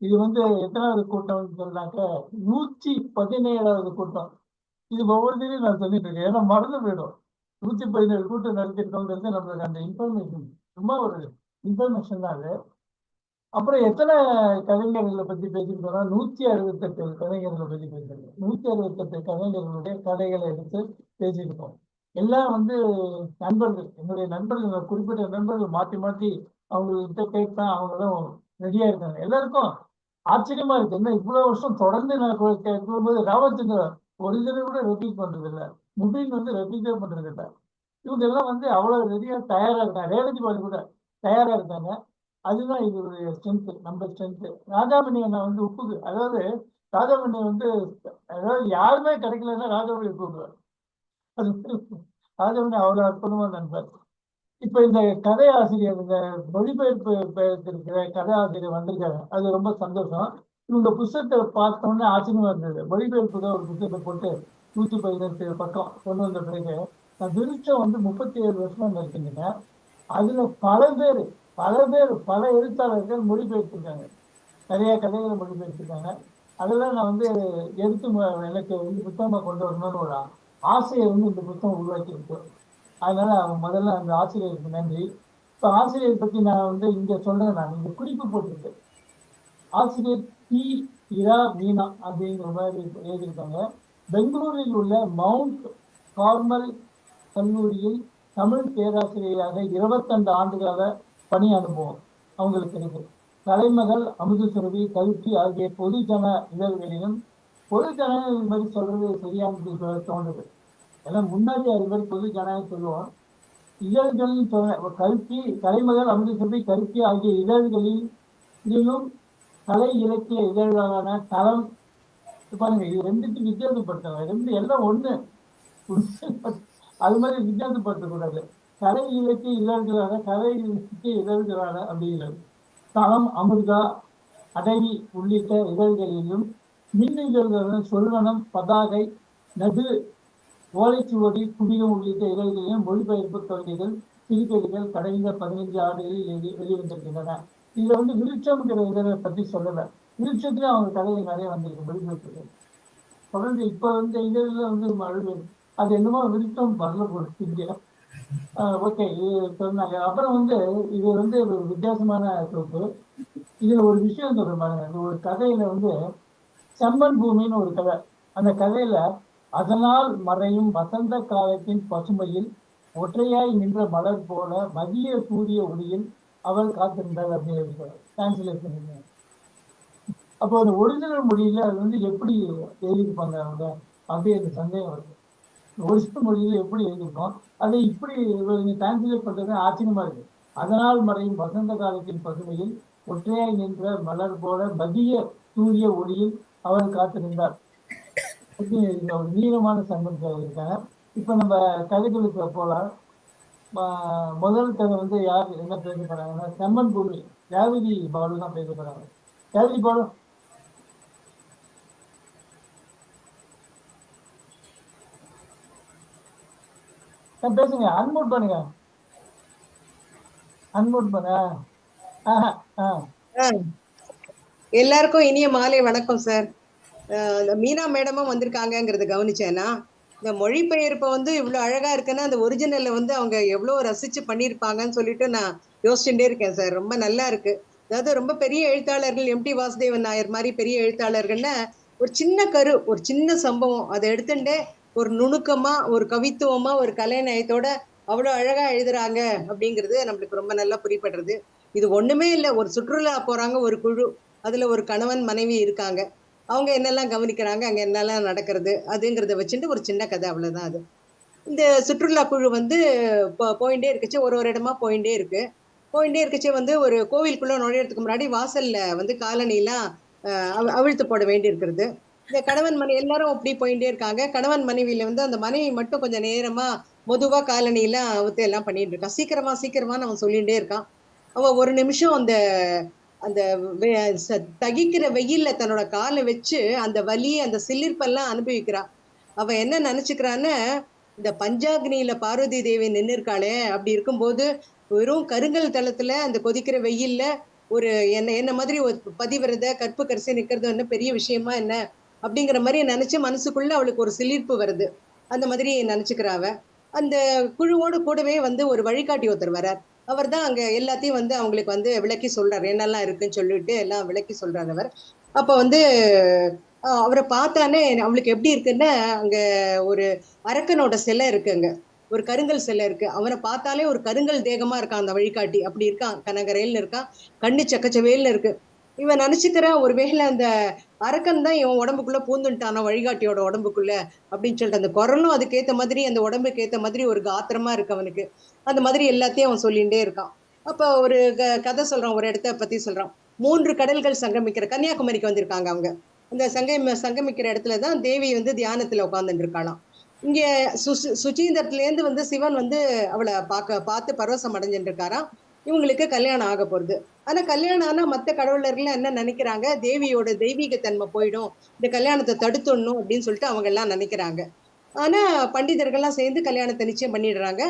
இது வந்து எத்தனாவது கூட்டம்னு சொன்னாக்க 117வது கூட்டம். இது ஒவ்வொருத்தரையும் நான் சொல்லிட்டு இருக்கேன். ஏன்னா மறந்து போயிடும். 117 கூட்டம் நடத்திருக்கோங்கிறது நம்மளுக்கு அந்த இன்ஃபர்மேஷன் சும்மா ஒரு இன்ஃபர்மேஷன் தான் அது. அப்புறம் எத்தனை கலைஞர்களை பத்தி பேசியிருக்கோம்னா 168 கலைஞர்களை பத்தி பேசியிருக்கோம். 168 கலைஞர்களுடைய கதைகளை எடுத்து பேசியிருக்கோம். எல்லாம் வந்து நண்பர்கள், என்னுடைய நண்பர்கள், குறிப்பிட்ட நண்பர்கள் மாற்றி மாற்றி அவங்ககிட்ட கேட்பேன். அவங்களும் ரெடியா இருக்காங்க. எல்லாருக்கும் ஆச்சரியமா இருக்கு. என்ன இவ்வளவு வருஷம் தொடர்ந்து நான் கேட்கும்போது ராமச்சந்திரன் ஒரு தடவை கூட ரெப்பீட் பண்றது இல்லை. முபின் வந்து ரெப்பீட்டே பண்றது இல்லை. இவங்க எல்லாம் வந்து அவ்வளவு ரெடியா தயாரா இருக்காங்க. ரேவதி பாலு கூட தயாரா இருக்காங்க. அதுதான் இதோடைய ஸ்ட்ரென்த், நம்ம ஸ்ட்ரென்த். ராஜாமணி அண்ணா வந்து உப்புக்கு, அதாவது ராஜாமணி வந்து, அதாவது யாருமே கிடைக்கலன்னா ராஜாமணி கூப்பிடுவார். அது ராஜாமணி அவ்வளவு அற்புதமா நண்பர். இப்ப இந்த கதை ஆசிரியர், இந்த மொழிபெயர்ப்பு இருக்கிற கதை ஆசிரியர் வந்திருக்காங்க. அது ரொம்ப சந்தோஷம். இவங்க புத்தகத்தை பார்த்தோன்னே ஆச்சரியமா இருந்தது. மொழிபெயர்ப்பு தான் ஒரு புத்தகத்தை போட்டு 118 பக்கம் கொண்டு வந்த பிறகு நான் விருட்சம் வந்து 37 வருஷமா இருக்குங்க. அதுல பல எழுத்தாளர்கள் மொழிபெயர்த்திருக்காங்க. நிறைய கதைகளை மொழிபெயர்த்திருக்காங்க. அதெல்லாம் நான் வந்து எடுத்து எனக்கு வந்து புத்தகமா கொண்டு வரணும்னு ஒரு ஆசையை வந்து இந்த புத்தகம் உருவாக்கி இருக்கு. அதனால முதல்ல அந்த ஆசிரியருக்கு நன்றி. இப்ப ஆசிரியரை பத்தி நான் வந்து இங்க சொல்றேன். நான் இங்க குறிப்பு போட்டிருக்கேன். ஆசிரியர் டி இரா மீனா அப்படிங்கிற மாதிரி எழுதியிருக்காங்க. பெங்களூரில் உள்ள மவுண்ட் கார்மல் கல்லூரியில் தமிழ் பேராசிரியராக 22 ஆண்டுகால பணி அனுபவம் அவங்களுக்கு இருக்கு. கலைமகள், அமுதசுரபி, கல்கி ஆகிய பொதுஜன இதழ்களிலும், பொதுஜன இது மாதிரி சொல்றது சரியானது தோன்றுது. ஏன்னா முன்னாடி அது மாதிரி பொதுஜன சொல்லுவோம். இதழ்களில் கல்கி, கலைமகள், அமுதசுரபி, கல்கி ஆகிய இதழ்களிலும் கலை இலக்கிய இதழ்களான தளம், பாருங்க இது ரெண்டுக்கும் வித்தியாசப்படுத்துறாங்க. ரெண்டு எல்லாம் ஒண்ணு. அது மாதிரி வித்தியாசப்படுத்தக்கூடாது. கலை இலக்கிய இதழ்களான கலை இலக்கிய இதழ்களான அப்படிங்கிறது தளம், அமிர்தா, அடவி உள்ளிட்ட இதழ்களிலும், மின் இதழ்களும் சொல்வனம், பதாகை, நடு, ஓலைச்சுவடி, குடிகம் உள்ளிட்ட இதழ்களிலும் மொழிபெயர்ப்பு கவிதைகள், சிறுகதைகள் கடந்த 15 ஆண்டுகளில் வெளிவந்திருக்கின்றன. இதுல வந்து விருட்சம்ங்கிற இதழை பத்தி சொல்லல. விருட்சத்துல அவங்க கதைகள் நிறைய வந்திருக்கு மொழிபெயர்ப்பு. தொடர்ந்து இப்ப வந்து இதழ்ல வந்து மழை, அது என்னமோ விருட்சம் வரல போட்டு. ஓகே, இது சொன்னாங்க. அப்புறம் வந்து இது வந்து ஒரு வித்தியாசமான தொகுப்பு. இதுல ஒரு விஷயம் சொல்றேன் பாருங்க. ஒரு கதையில வந்து செம்மன் பூமின்னு ஒரு கதை. அந்த கதையில அதனால் மறையும் வசந்த காலத்தின் பசுமையில் ஒற்றையாய் நின்ற மலர் போல மதிய சூரிய ஒளியில் அவள் காத்திருந்தாள் அப்படின்னு டிரான்ஸ்லேஷன். அப்போ அந்த ஒரிஜினல் மொழியில அது வந்து எப்படி எழுதியிருப்பாங்க அவங்க, அப்படியே அந்த சந்தேகம் வருது. ஒரிஜினல் மொழியில எப்படி எழுதியிருக்கோம், அதை இப்படி டிரான்ஸ்லேட் பண்றது ஆச்சரியமா இருக்கு. அதனால் மறையும் வசந்த காலத்தின் பசுமையில் ஒற்றையாய் நின்ற மலர் போல மதிய சூரிய ஒளியில் அவள் காத்திருந்தார். ஒரு நீளமான சம்பந்தம் இருக்காங்க. இப்ப நம்ம கதைகளுக்கு போலாம். முதல் கதை வந்து யார் என்ன பேச போறாங்கன்னா செம்மன் பூமி, ரேவதி பாலு தான் பேச போறாங்க. ரேவதி பாலு பேசுங்க. அன்மோட் பண்ணுங்க. அன்மோட் பண்ண. எல்லாருக்கும் இனிய மாலை வணக்கம் சார். மீனா மேடமும் வந்திருக்காங்கிறத கவனிச்சேன்னா, இந்த மொழிபெயர்ப்பை வந்து இவ்வளோ அழகா இருக்குன்னா அந்த ஒரிஜினல்ல வந்து அவங்க எவ்வளோ ரசிச்சு பண்ணியிருப்பாங்கன்னு சொல்லிட்டு நான் யோசிச்சுட்டே இருக்கேன் சார். ரொம்ப நல்லா இருக்கு. அதாவது ரொம்ப பெரிய எழுத்தாளர்கள், எம்டி வாசுதேவன் நாயர் மாதிரி பெரிய எழுத்தாளர்கள்ல ஒரு சின்ன கரு, ஒரு சின்ன சம்பவம் அதை எடுத்துட்டே ஒரு நுணுக்கமா, ஒரு கவித்துவமா, ஒரு கலைநயத்தோட அவ்வளோ அழகா எழுதுறாங்க அப்படிங்கிறது நம்மளுக்கு ரொம்ப நல்லா புரியப்படுறது. இது ஒண்ணுமே இல்லை, ஒரு சுற்றுலா போறாங்க ஒரு குழு, அதுல ஒரு கணவன் மனைவி இருக்காங்க, அவங்க என்னெல்லாம் கவனிக்கிறாங்க, அங்க என்னெல்லாம் நடக்கிறது அதுங்கிறத வச்சுட்டு ஒரு சின்ன கதை, அவ்வளவுதான் அது. இந்த சுற்றுலா குழு வந்து போயிட்டே இருக்குச்சு, ஒரு இடமா போயிட்டே இருக்குச்சு வந்து ஒரு கோவிலுக்குள்ள நுழையறதுக்கு முன்னாடி வாசல்ல வந்து காலனிலாம் அவிழ்த்து போட வேண்டி இருக்கிறது. இந்த கணவன் மனைவி எல்லாரும் அப்படி போயிட்டே இருக்காங்க. கணவன் மனைவியில வந்து அந்த மனைவி மட்டும் கொஞ்சம் நேரமா பொதுவா காலனிலாம் அவுத்து எல்லாம் பண்ணிட்டு இருக்கான். சீக்கிரமா சீக்கிரமான்னு அவன் சொல்லிட்டே இருக்கான். அவன் ஒரு நிமிஷம் அந்த அந்த தகிக்கிற வெயில்ல தன்னோட காலை வச்சு அந்த வலி, அந்த சிலிர்ப்பெல்லாம் அனுபவிக்கிறான். அவ என்ன நினைச்சுக்கிறான்னு, இந்த பஞ்சாக்னியில பார்வதி தேவி நின்று இருக்காளே, அப்படி இருக்கும்போது வெறும் கருங்கல் தளத்துல அந்த கொதிக்கிற வெயில்ல ஒரு என்ன மாதிரி ஒரு பதிவிரத கற்பு கரிசி நிக்கிறது என்ன பெரிய விஷயமா என்ன அப்படிங்கிற மாதிரி நினைச்சு மனசுக்குள்ள அவளுக்கு ஒரு சிலிர்ப்பு வருது. அந்த மாதிரி நினைச்சுக்கிறாவ. அந்த குழுவோடு கூடவே வந்து ஒரு வழிகாட்டி ஒருத்தர் வரார். அவர் தான் அங்க எல்லாத்தையும் வந்து அவங்களுக்கு வந்து விளக்கி சொல்றாரு, என்னெல்லாம் இருக்குன்னு சொல்லிட்டு எல்லாம் விளக்கி சொல்றாரு அவர். அப்ப வந்து அவரை பார்த்தானே அவளுக்கு எப்படி இருக்குன்னா, அங்க ஒரு அரக்கனோட சிலை இருக்கு அங்க. ஒரு கருங்கல் சிலை இருக்கு. அவனை பார்த்தாலே ஒரு கருங்கல் தேகமா இருக்கான் அந்த வழிகாட்டி. அப்படி இருக்கான். கனகரேல்னு இருக்கான். கண்ணு சக்கச்சவேல்னு இருக்கு. இவன் நினைச்சுக்கிறா ஒருவேளை அந்த அரக்கன் தான் இவன் உடம்புக்குள்ள பூந்துட்டானா வழிகாட்டியோட உடம்புக்குள்ள அப்படின்னு சொல்லிட்டு அந்த குரலும் அதுக்கேத்த மாதிரி அந்த உடம்புக்கு ஏத்த மாதிரி ஒரு காத்திரமா இருக்கு அவனுக்கு. அந்த மாதிரி எல்லாத்தையும் அவன் சொல்லிட்டே இருக்கான். அப்ப ஒரு கதை சொல்றான், ஒரு இடத்த பத்தி சொல்றான். 3 கடல்கள் சங்கமிக்கிற கன்னியாகுமரிக்கு வந்திருக்காங்க அவங்க. அந்த சங்கமிக்கிற இடத்துலதான் தேவி வந்து தியானத்துல உட்கார்ந்துட்டு இருக்காளாம். இங்க சுசீந்திரத்துல இருந்து வந்து சிவன் வந்து அவளை பார்த்து பரவசம் அடைஞ்சுட்டு இருக்காராம். இவங்களுக்கு கல்யாணம் ஆக போறது. ஆனா கல்யாணம் ஆனா மத்த கடவுளர்கள் என்ன நினைக்கிறாங்க, தேவியோட தெய்வீக தன்மை போயிடும், இந்த கல்யாணத்தை தடுத்துடணும் அப்படின்னு சொல்லிட்டு அவங்க எல்லாம் நினைக்கிறாங்க. ஆனா பண்டிதர்கள்லாம் சேர்ந்து கல்யாணத்தை நிச்சயம் பண்ணிடுறாங்க.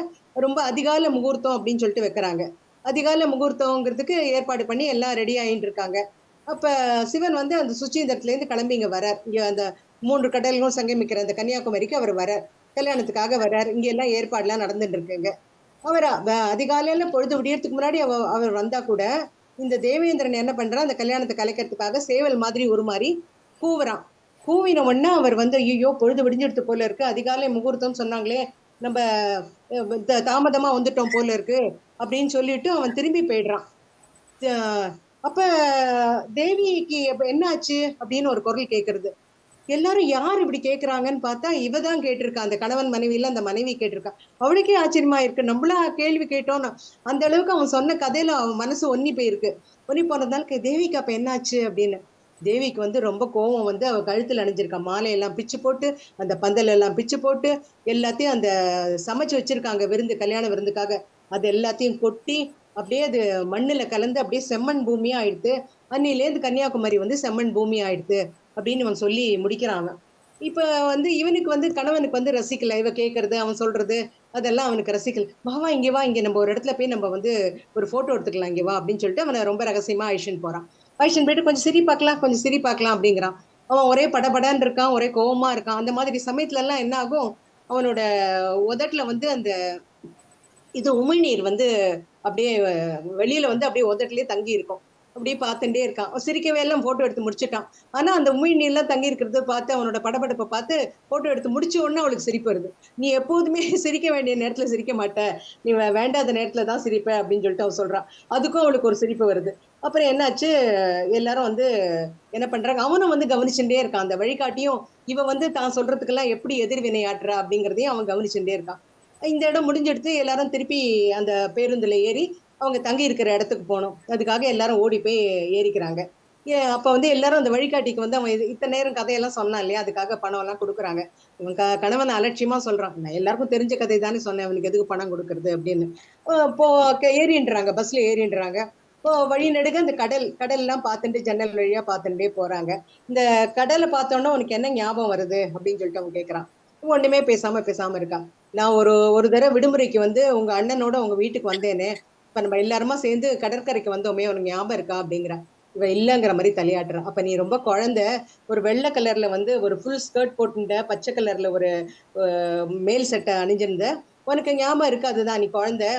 ரொம்ப அதிகால முகூர்த்தம் அப்படின்னு சொல்லிட்டு வைக்கிறாங்க. அதிகால முகூர்த்தம்ங்கிறதுக்கு ஏற்பாடு பண்ணி எல்லாம் ரெடி ஆயிட்டு இருக்காங்க. அப்ப சிவன் வந்து அந்த சுசீந்திரத்துல இருந்து கிளம்பி இங்க வரார். இங்க அந்த 3 கடல்களும் சங்கமிக்கிற அந்த கன்னியாகுமரிக்கு அவர் வரார். கல்யாணத்துக்காக வரார். இங்க எல்லாம் ஏற்பாடுலாம் நடந்துட்டு இருக்குங்க. அவர் அதிகாலையில பொழுது விடியறதுக்கு முன்னாடி அவர் வந்தா கூட இந்த தேவேந்திரன் என்ன பண்றான், அந்த கல்யாணத்தை கலைக்கிறதுக்காக சேவல் மாதிரி உருமாறி கூவுறான். கூவின உடனே அவர் வந்து ஐயோ பொழுது விடிஞ்சிடுத்து போல இருக்கு, அதிகாலை முகூர்த்தம் சொன்னாங்களே, நம்ம தாமதமா வந்துட்டோம் போல இருக்கு அப்படின்னு சொல்லிட்டு அவன் திரும்பி போயிடுறான். அப்ப தேவிக்கு என்ன ஆச்சு அப்படின்னு ஒரு குரல் கேட்கறது. எல்லாரும் யார் இப்படி கேக்குறாங்கன்னு பார்த்தா இவதான் கேட்டிருக்கா. அந்த கணவன் மனைவியில அந்த மனைவி கேட்டிருக்கா. அவளுக்கே ஆச்சரியமா இருக்கு, நம்மளா கேள்வி கேட்டோம்னு. அந்த அளவுக்கு அவன் சொன்ன கதையில அவன் மனசு ஒன்னி போயிருக்கு. ஒன்னி போனதுனால தேவிக்கு அப்ப என்னாச்சு அப்படின்னு. தேவிக்கு வந்து ரொம்ப கோவம் வந்து அவ கழுத்துல அணிஞ்சிருக்கா மாலையெல்லாம் பிச்சு போட்டு, அந்த பந்தல் எல்லாம் பிச்சு போட்டு, எல்லாத்தையும் அந்த சமைச்சு வச்சிருக்காங்க விருந்து, கல்யாண விருந்துக்காக. அது எல்லாத்தையும் கொட்டி அப்படியே அது மண்ணுல கலந்து அப்படியே செம்மண் பூமியா ஆயிடுத்து. அன்னிலேருந்து கன்னியாகுமரி வந்து செம்மண் பூமி ஆயிடுத்து அப்படின்னு அவன் சொல்லி முடிக்கிறான் அவன். இப்ப வந்து இவனுக்கு வந்து கணவனுக்கு வந்து ரசிக்கல, இவ கேட்கறது அவன் சொல்றது அதெல்லாம் அவனுக்கு ரசிக்கல. வா வா இங்க வா, இங்க நம்ம ஒரு இடத்துல போய் நம்ம வந்து ஒரு போட்டோ எடுத்துக்கலாம், இங்க வா அப்படின்னு சொல்லிட்டு அவனை ரொம்ப ரகசியமா அழிச்சுன்னு போறான். அழிச்சுன்னு போயிட்டு கொஞ்சம் சிரி பார்க்கலாம், கொஞ்சம் சிரி பார்க்கலாம் அப்படிங்கிறான். அவன் ஒரே படபடன்னு இருக்கான், ஒரே கோவமா இருக்கான். அந்த மாதிரி சமயத்துல எல்லாம் என்ன ஆகும், அவனோட உதட்டுல வந்து அந்த இது உமிழ்நீர் வந்து அப்படியே வெளியில வந்து அப்படியே உதட்டுலயே தங்கி இருக்கும். அப்படியே பார்த்துட்டே இருக்கான். சிரிக்கவே எல்லாம் போட்டோ எடுத்து முடிச்சுட்டான். ஆனா அந்த உமிழ்நீர் எல்லாம் தங்கி இருக்கிறத பார்த்து அவனோட படபடப்பை பார்த்து போட்டோ எடுத்து முடிச்ச உடனே அவளுக்கு சிரிப்பு வருது. நீ எப்போதுமே சிரிக்க வேண்டிய நேரத்துல சிரிக்க மாட்ட, நீ வேண்டாத நேரத்துல தான் சிரிப்ப அப்படின்னு சொல்லிட்டு அவ சொல்றான். அதுக்கும் அவளுக்கு ஒரு சிரிப்பு வருது. அப்புறம் என்னாச்சு, எல்லாரும் வந்து என்ன பண்றாங்க, அவனும் வந்து கவனிச்சுட்டே இருக்கான். அந்த வழிகாட்டியும் இவ வந்து தான் சொல்றதுக்கெல்லாம் எப்படி எதிர்வினை ஆட்டுறா அப்படிங்கிறதையும் அவன் கவனிச்சுட்டே இருக்கான். இந்த இடம் முடிஞ்செடுத்து எல்லாரும் திருப்பி அந்த பேருந்துல ஏறி அவங்க தங்கி இருக்கிற இடத்துக்கு போனோம். அதுக்காக எல்லாரும் ஓடி போய் ஏறிக்கிறாங்க. அப்ப வந்து எல்லாரும் அந்த வழிகாட்டிக்கு வந்து அவன் இத்தனை நேரம் கதையெல்லாம் சொன்னான் இல்லையா, அதுக்காக பணம் எல்லாம் கொடுக்குறாங்க. இவன் கணவன் அலட்சியமா சொல்றான், நான் எல்லாருக்கும் தெரிஞ்ச கதை தானே சொன்னேன், அவனுக்கு எதுக்கு பணம் கொடுக்கறது அப்படின்னு. இப்போ ஏறின்றாங்க, பஸ்ல ஏறின்றாங்க. இப்போ வழி நெடுக இந்த கடல் எல்லாம் பார்த்துட்டு ஜன்னல் வழியா பார்த்துட்டே போறாங்க. இந்த கடலை பார்த்தோன்னா உனக்கு என்ன ஞாபகம் வருது அப்படின்னு சொல்லிட்டு அவன் கேட்கறான். ஒண்ணுமே பேசாம இருக்கா. நான் ஒரு ஒரு தடவை விடுமுறைக்கு வந்து உங்க அண்ணனோட உங்க வீட்டுக்கு வந்தேனே, இப்ப நம்ம எல்லாருமா சேர்ந்து கடற்கரைக்கு வந்தோமே உனக்கு ஞாபகம் இருக்கா அப்படிங்கிற. இவ இல்லங்கிற மாதிரி தலையாட்டுறா. அப்ப நீ ரொம்ப குழந்தை, ஒரு வெள்ளை கலர்ல வந்து ஒரு ஃபுல் ஸ்கர்ட் போட்டுட்ட, பச்சை கலர்ல ஒரு மேல் சட்டை அணிஞ்சிருந்த, உனக்கு ஞாபகம் இருக்கு, அதுதான் நீ குழந்தை.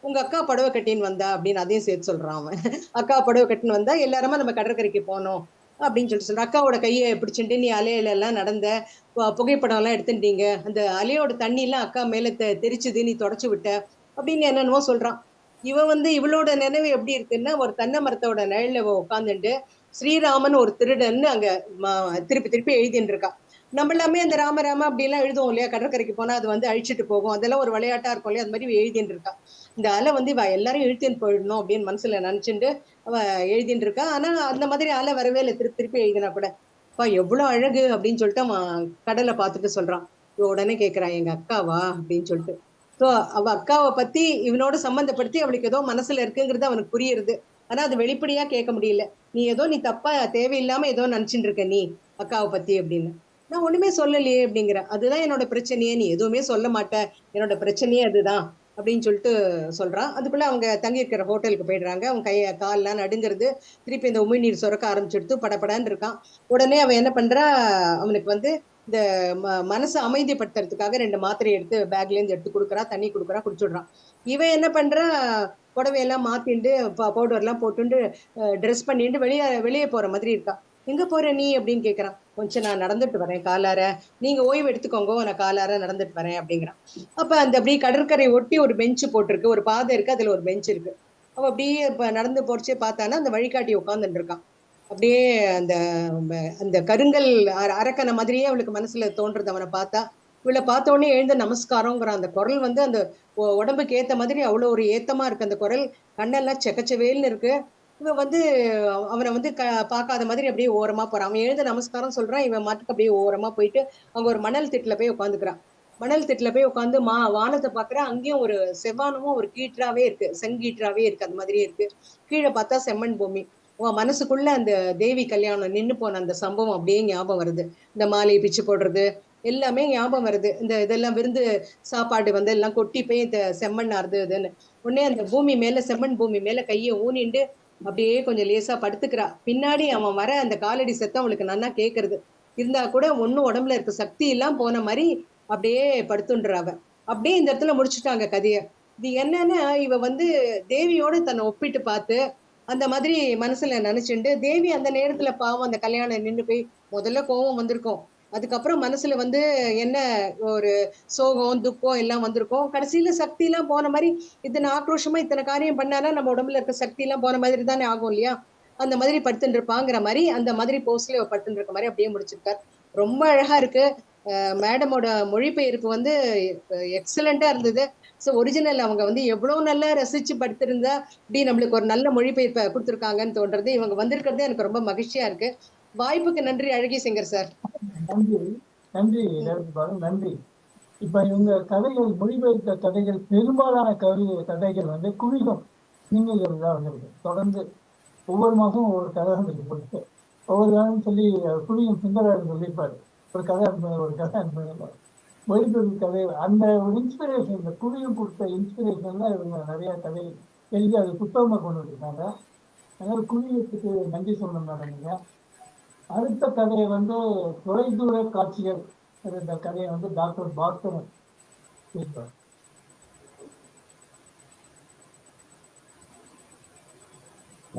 உங்க அக்கா புடவை கட்டின்னு வந்தா அப்படின்னு அதையும் சேர்த்து சொல்றான் அவன். அக்கா புடவை கட்டின்னு வந்தா எல்லாருமா நம்ம கடற்கரைக்கு போனோம் அப்படின்னு சொல்லிட்டு சொல்றான். அக்காவோட கையை பிடிச்சிட்டு நீ அலையில எல்லாம் நடந்த, புகைப்படம் எல்லாம் எடுத்துட்டீங்க, அந்த அலையோட தண்ணி எல்லாம் அக்கா மேல தெரிச்சுது, நீ தொடச்சு விட்ட அப்படின்னு என்னென்னவோ சொல்றான். இவன் வந்து இவளோட நினைவு எப்படி இருக்குன்னா, ஒரு தென்னை மரத்தோட நிழல்ல உட்காந்துட்டு ஸ்ரீராமன் ஒரு திருடன்னு அங்க திருப்பி திருப்பி எழுதிட்டு இருக்கா. நம்ம எல்லாமே அந்த ராம ராம அப்படி எல்லாம் எழுதுவோம் இல்லையா, கடற்கரைக்கு போனா அது வந்து அழிச்சிட்டு போகும், அதெல்லாம் ஒரு விளையாட்டா இருக்கும் இல்லையா, அது மாதிரி எழுதிட்டு இருக்கா. இந்த அலை வந்து இவ எல்லாரும் இழுத்துன்னு போயிடணும் அப்படின்னு மனசுல நினைச்சுட்டு அவ எழுதிட்டு இருக்கா. ஆனா அந்த மாதிரி அலை வரவே இல்லை, திருப்பி திருப்பி எழுதினா கூட. அப்பா எவ்வளவு அழகு அப்படின்னு சொல்லிட்டு அவன் கடலை பார்த்துட்டு சொல்றான். உடனே கேக்குறான், எங்க அக்காவா அப்படின்னு சொல்லிட்டு. சோ அவ அக்காவை பத்தி இவனோட சம்பந்தப்படுத்தி அவளுக்கு ஏதோ மனசுல இருக்குங்கிறது அவனுக்கு புரியுது. ஆனா அது வெளிப்படையா கேட்க முடியல. நீ தப்பா தேவையில்லாம ஏதோ நினைச்சுட்டு இருக்க நீ அக்காவை பத்தி அப்படின்னு. நான் ஒண்ணுமே சொல்லலையே அப்படிங்கிற. அதுதான் என்னோட பிரச்சனையே, நீ எதுவுமே சொல்ல மாட்ட, என்னோட பிரச்சனையே அதுதான் அப்படின்னு சொல்லிட்டு சொல்றான். அதுக்குள்ள அவங்க தங்கி இருக்கிற ஹோட்டலுக்கு போயிடுறாங்க. அவங்க கால்லாம் நடுங்கிறது. திருப்பி இந்த உமிழ்நீர் சுரக்க ஆரம்பிச்சுடுத்து படபடன்னு இருக்கான். உடனே அவன் என்ன பண்றா, அவனுக்கு வந்து இந்த மனசை அமைதிப்படுத்துறதுக்காக 2 மாத்திரை எடுத்து பேக்ல இருந்து எடுத்து கொடுக்குறா, தண்ணி கொடுக்குறா, குடிச்சுடுறான். இவன் என்ன பண்றா, புடவையெல்லாம் மாத்திண்டு பவுடர் எல்லாம் போட்டுண்டு ட்ரெஸ் பண்ணிட்டு வெளியே வெளியே போற மாதிரி இருக்கா. எங்க போற நீ அப்படின்னு கேக்குறான். கொஞ்சம் நான் நடந்துட்டு வரேன் காலார, நீங்க ஓய்வு எடுத்துக்கோங்க, நான் காலார நடந்துட்டு வரேன் அப்படிங்கிறான். அப்ப அந்த அப்படியே கடற்கரை ஒட்டி ஒரு பெஞ்சு போட்டிருக்கு, ஒரு பாதை இருக்கு, அதுல ஒரு பெஞ்ச் இருக்கு. அவ அப்படியே இப்ப நடந்து போறச்சே பார்த்தானா அந்த வழிகாட்டி உட்காந்துட்டு இருக்கான். அப்படியே அந்த அந்த கருங்கல் அரக்கனை மாதிரியே அவளுக்கு மனசுல தோன்றது அவனை பார்த்தா. இவளை பார்த்த உடனே எழுந்த நமஸ்காரங்கிறான். அந்த குரல் வந்து அந்த உடம்புக்கு ஏத்த மாதிரி அவ்வளவு ஒரு ஏத்தமா இருக்கு அந்த குரல். கண்ணெல்லாம் செக்கச்சவேல்னு இருக்கு. இவன் வந்து அவனை வந்து பார்க்காத மாதிரி அப்படியே ஓரமா போறான். அவன் எழுந்த நமஸ்காரம் சொல்றான், இவன் மாட்டுக்கு அப்படியே ஓரமா போயிட்டு அங்க ஒரு மணல் திட்டுல போய் உட்காந்துக்கிறான். மணல் திட்டுல போய் உட்காந்து வானத்தை பாக்குறான். அங்கேயும் ஒரு செவ்வானமும் ஒரு கீற்றாவே இருக்கு, செங்கீற்றாவே இருக்கு, அது மாதிரியே இருக்கு. கீழே பார்த்தா செம்மண் பூமி. உன் மனசுக்குள்ள அந்த தேவி கல்யாணம் நின்னு போன அந்த சம்பவம் அப்படியே ஞாபகம் வருது. இந்த மாலையை பிச்சு போடுறது எல்லாமே ஞாபகம் வருது. இந்த இதெல்லாம் விருந்து சாப்பாடு வந்து எல்லாம் கொட்டி போய் இந்த செம்மண் ஆறுதுன்னு உடனே அந்த பூமி மேல, செம்மண் பூமி மேல கையை ஊனிண்டு அப்படியே கொஞ்சம் லேசா படுத்துக்கிறா. பின்னாடி அவன் வர அந்த காலடி சத்தம் அவளுக்கு நல்லா கேக்குறது. இருந்தா கூட ஒண்ணும் உடம்புல இருக்க சக்தி எல்லாம் போன மாதிரி அப்படியே படுத்துன்றா அவ. அப்படியே இந்த இடத்துல முடிச்சுட்டாங்க கதைய. இது என்னன்னா, இவ வந்து தேவியோட தன்னை ஒப்பிட்டு பார்த்து அந்த மாதிரி மனசுல நினைச்சுண்டு, தேவி அந்த நேரத்துல பாவம் அந்த கல்யாணம் நின்னு போய் முதல்ல கோவம் வந்திருக்கும். அதுக்கப்புறம் மனசுல வந்து என்ன ஒரு சோகம், துக்கம் எல்லாம் வந்திருக்கும். கடைசியில சக்தி எல்லாம் போன மாதிரி இத்தனை ஆக்ரோஷமா இத்தனை காரியம் பண்ணானா நம்ம உடம்புல இருக்க சக்தி எல்லாம் போன மாதிரி தானே ஆகும் இல்லையா? அந்த மாதிரி படுத்துட்டு இருப்பாங்கிற மாதிரி அந்த மாதிரி போஸ்ட்ல படுத்துட்டு இருக்க மாதிரி அப்படியே முடிச்சிருக்கார். ரொம்ப அழகா இருக்கு. மேடமோட மொழிபெயர்ப்பு வந்து எக்ஸலண்டா இருந்தது. ஸோ ஒரிஜினல் அவங்க வந்து எவ்வளவு நல்லா ரசிச்சு படுத்திருந்தா இப்படி நம்மளுக்கு ஒரு நல்ல மொழிபெயர்ப்பை கொடுத்துருக்காங்கன்னு தோன்றது. இவங்க வந்திருக்கிறதே எனக்கு ரொம்ப மகிழ்ச்சியா இருக்கு. வாய்ப்புக்கு நன்றி அழகி சிங்கர் சார். நன்றி. நன்றி ரேவதி, நன்றி. இப்ப இவங்க கதைகள், மொழிபெயர்த்த கதைகள், பெரும்பாலான கதைகள் வந்து குவிகம் நீங்களும் தான் வந்திருக்கு. தொடர்ந்து ஒவ்வொரு மாசமும் ஒவ்வொரு கதை வந்துருக்கு போட்டு ஒவ்வொரு நாளும் சொல்லி குவியம் சுந்தரராஜன் சொல்லியிருப்பாரு, ஒரு கதை அனுப்புங்க, ஒரு கதை அனுப்புங்க. மொழிபெயர்ப்பு கதை அந்த ஒரு இன்ஸ்பிரேஷன், இந்த குவியம் கொடுத்த இன்ஸ்பிரேஷன்ல இவங்க நிறைய கதை எழுதி அது புத்தகமா கொண்டு வந்திருக்காங்க. அதனால குவியத்துக்கு நன்றி சொல்லணும் மேடம். நீங்க அடுத்த கதையை வந்து தொலைதூர காட்சிகள், இந்த கதையை வந்து டாக்டர் பாஸ்கரன் பேசுவார்.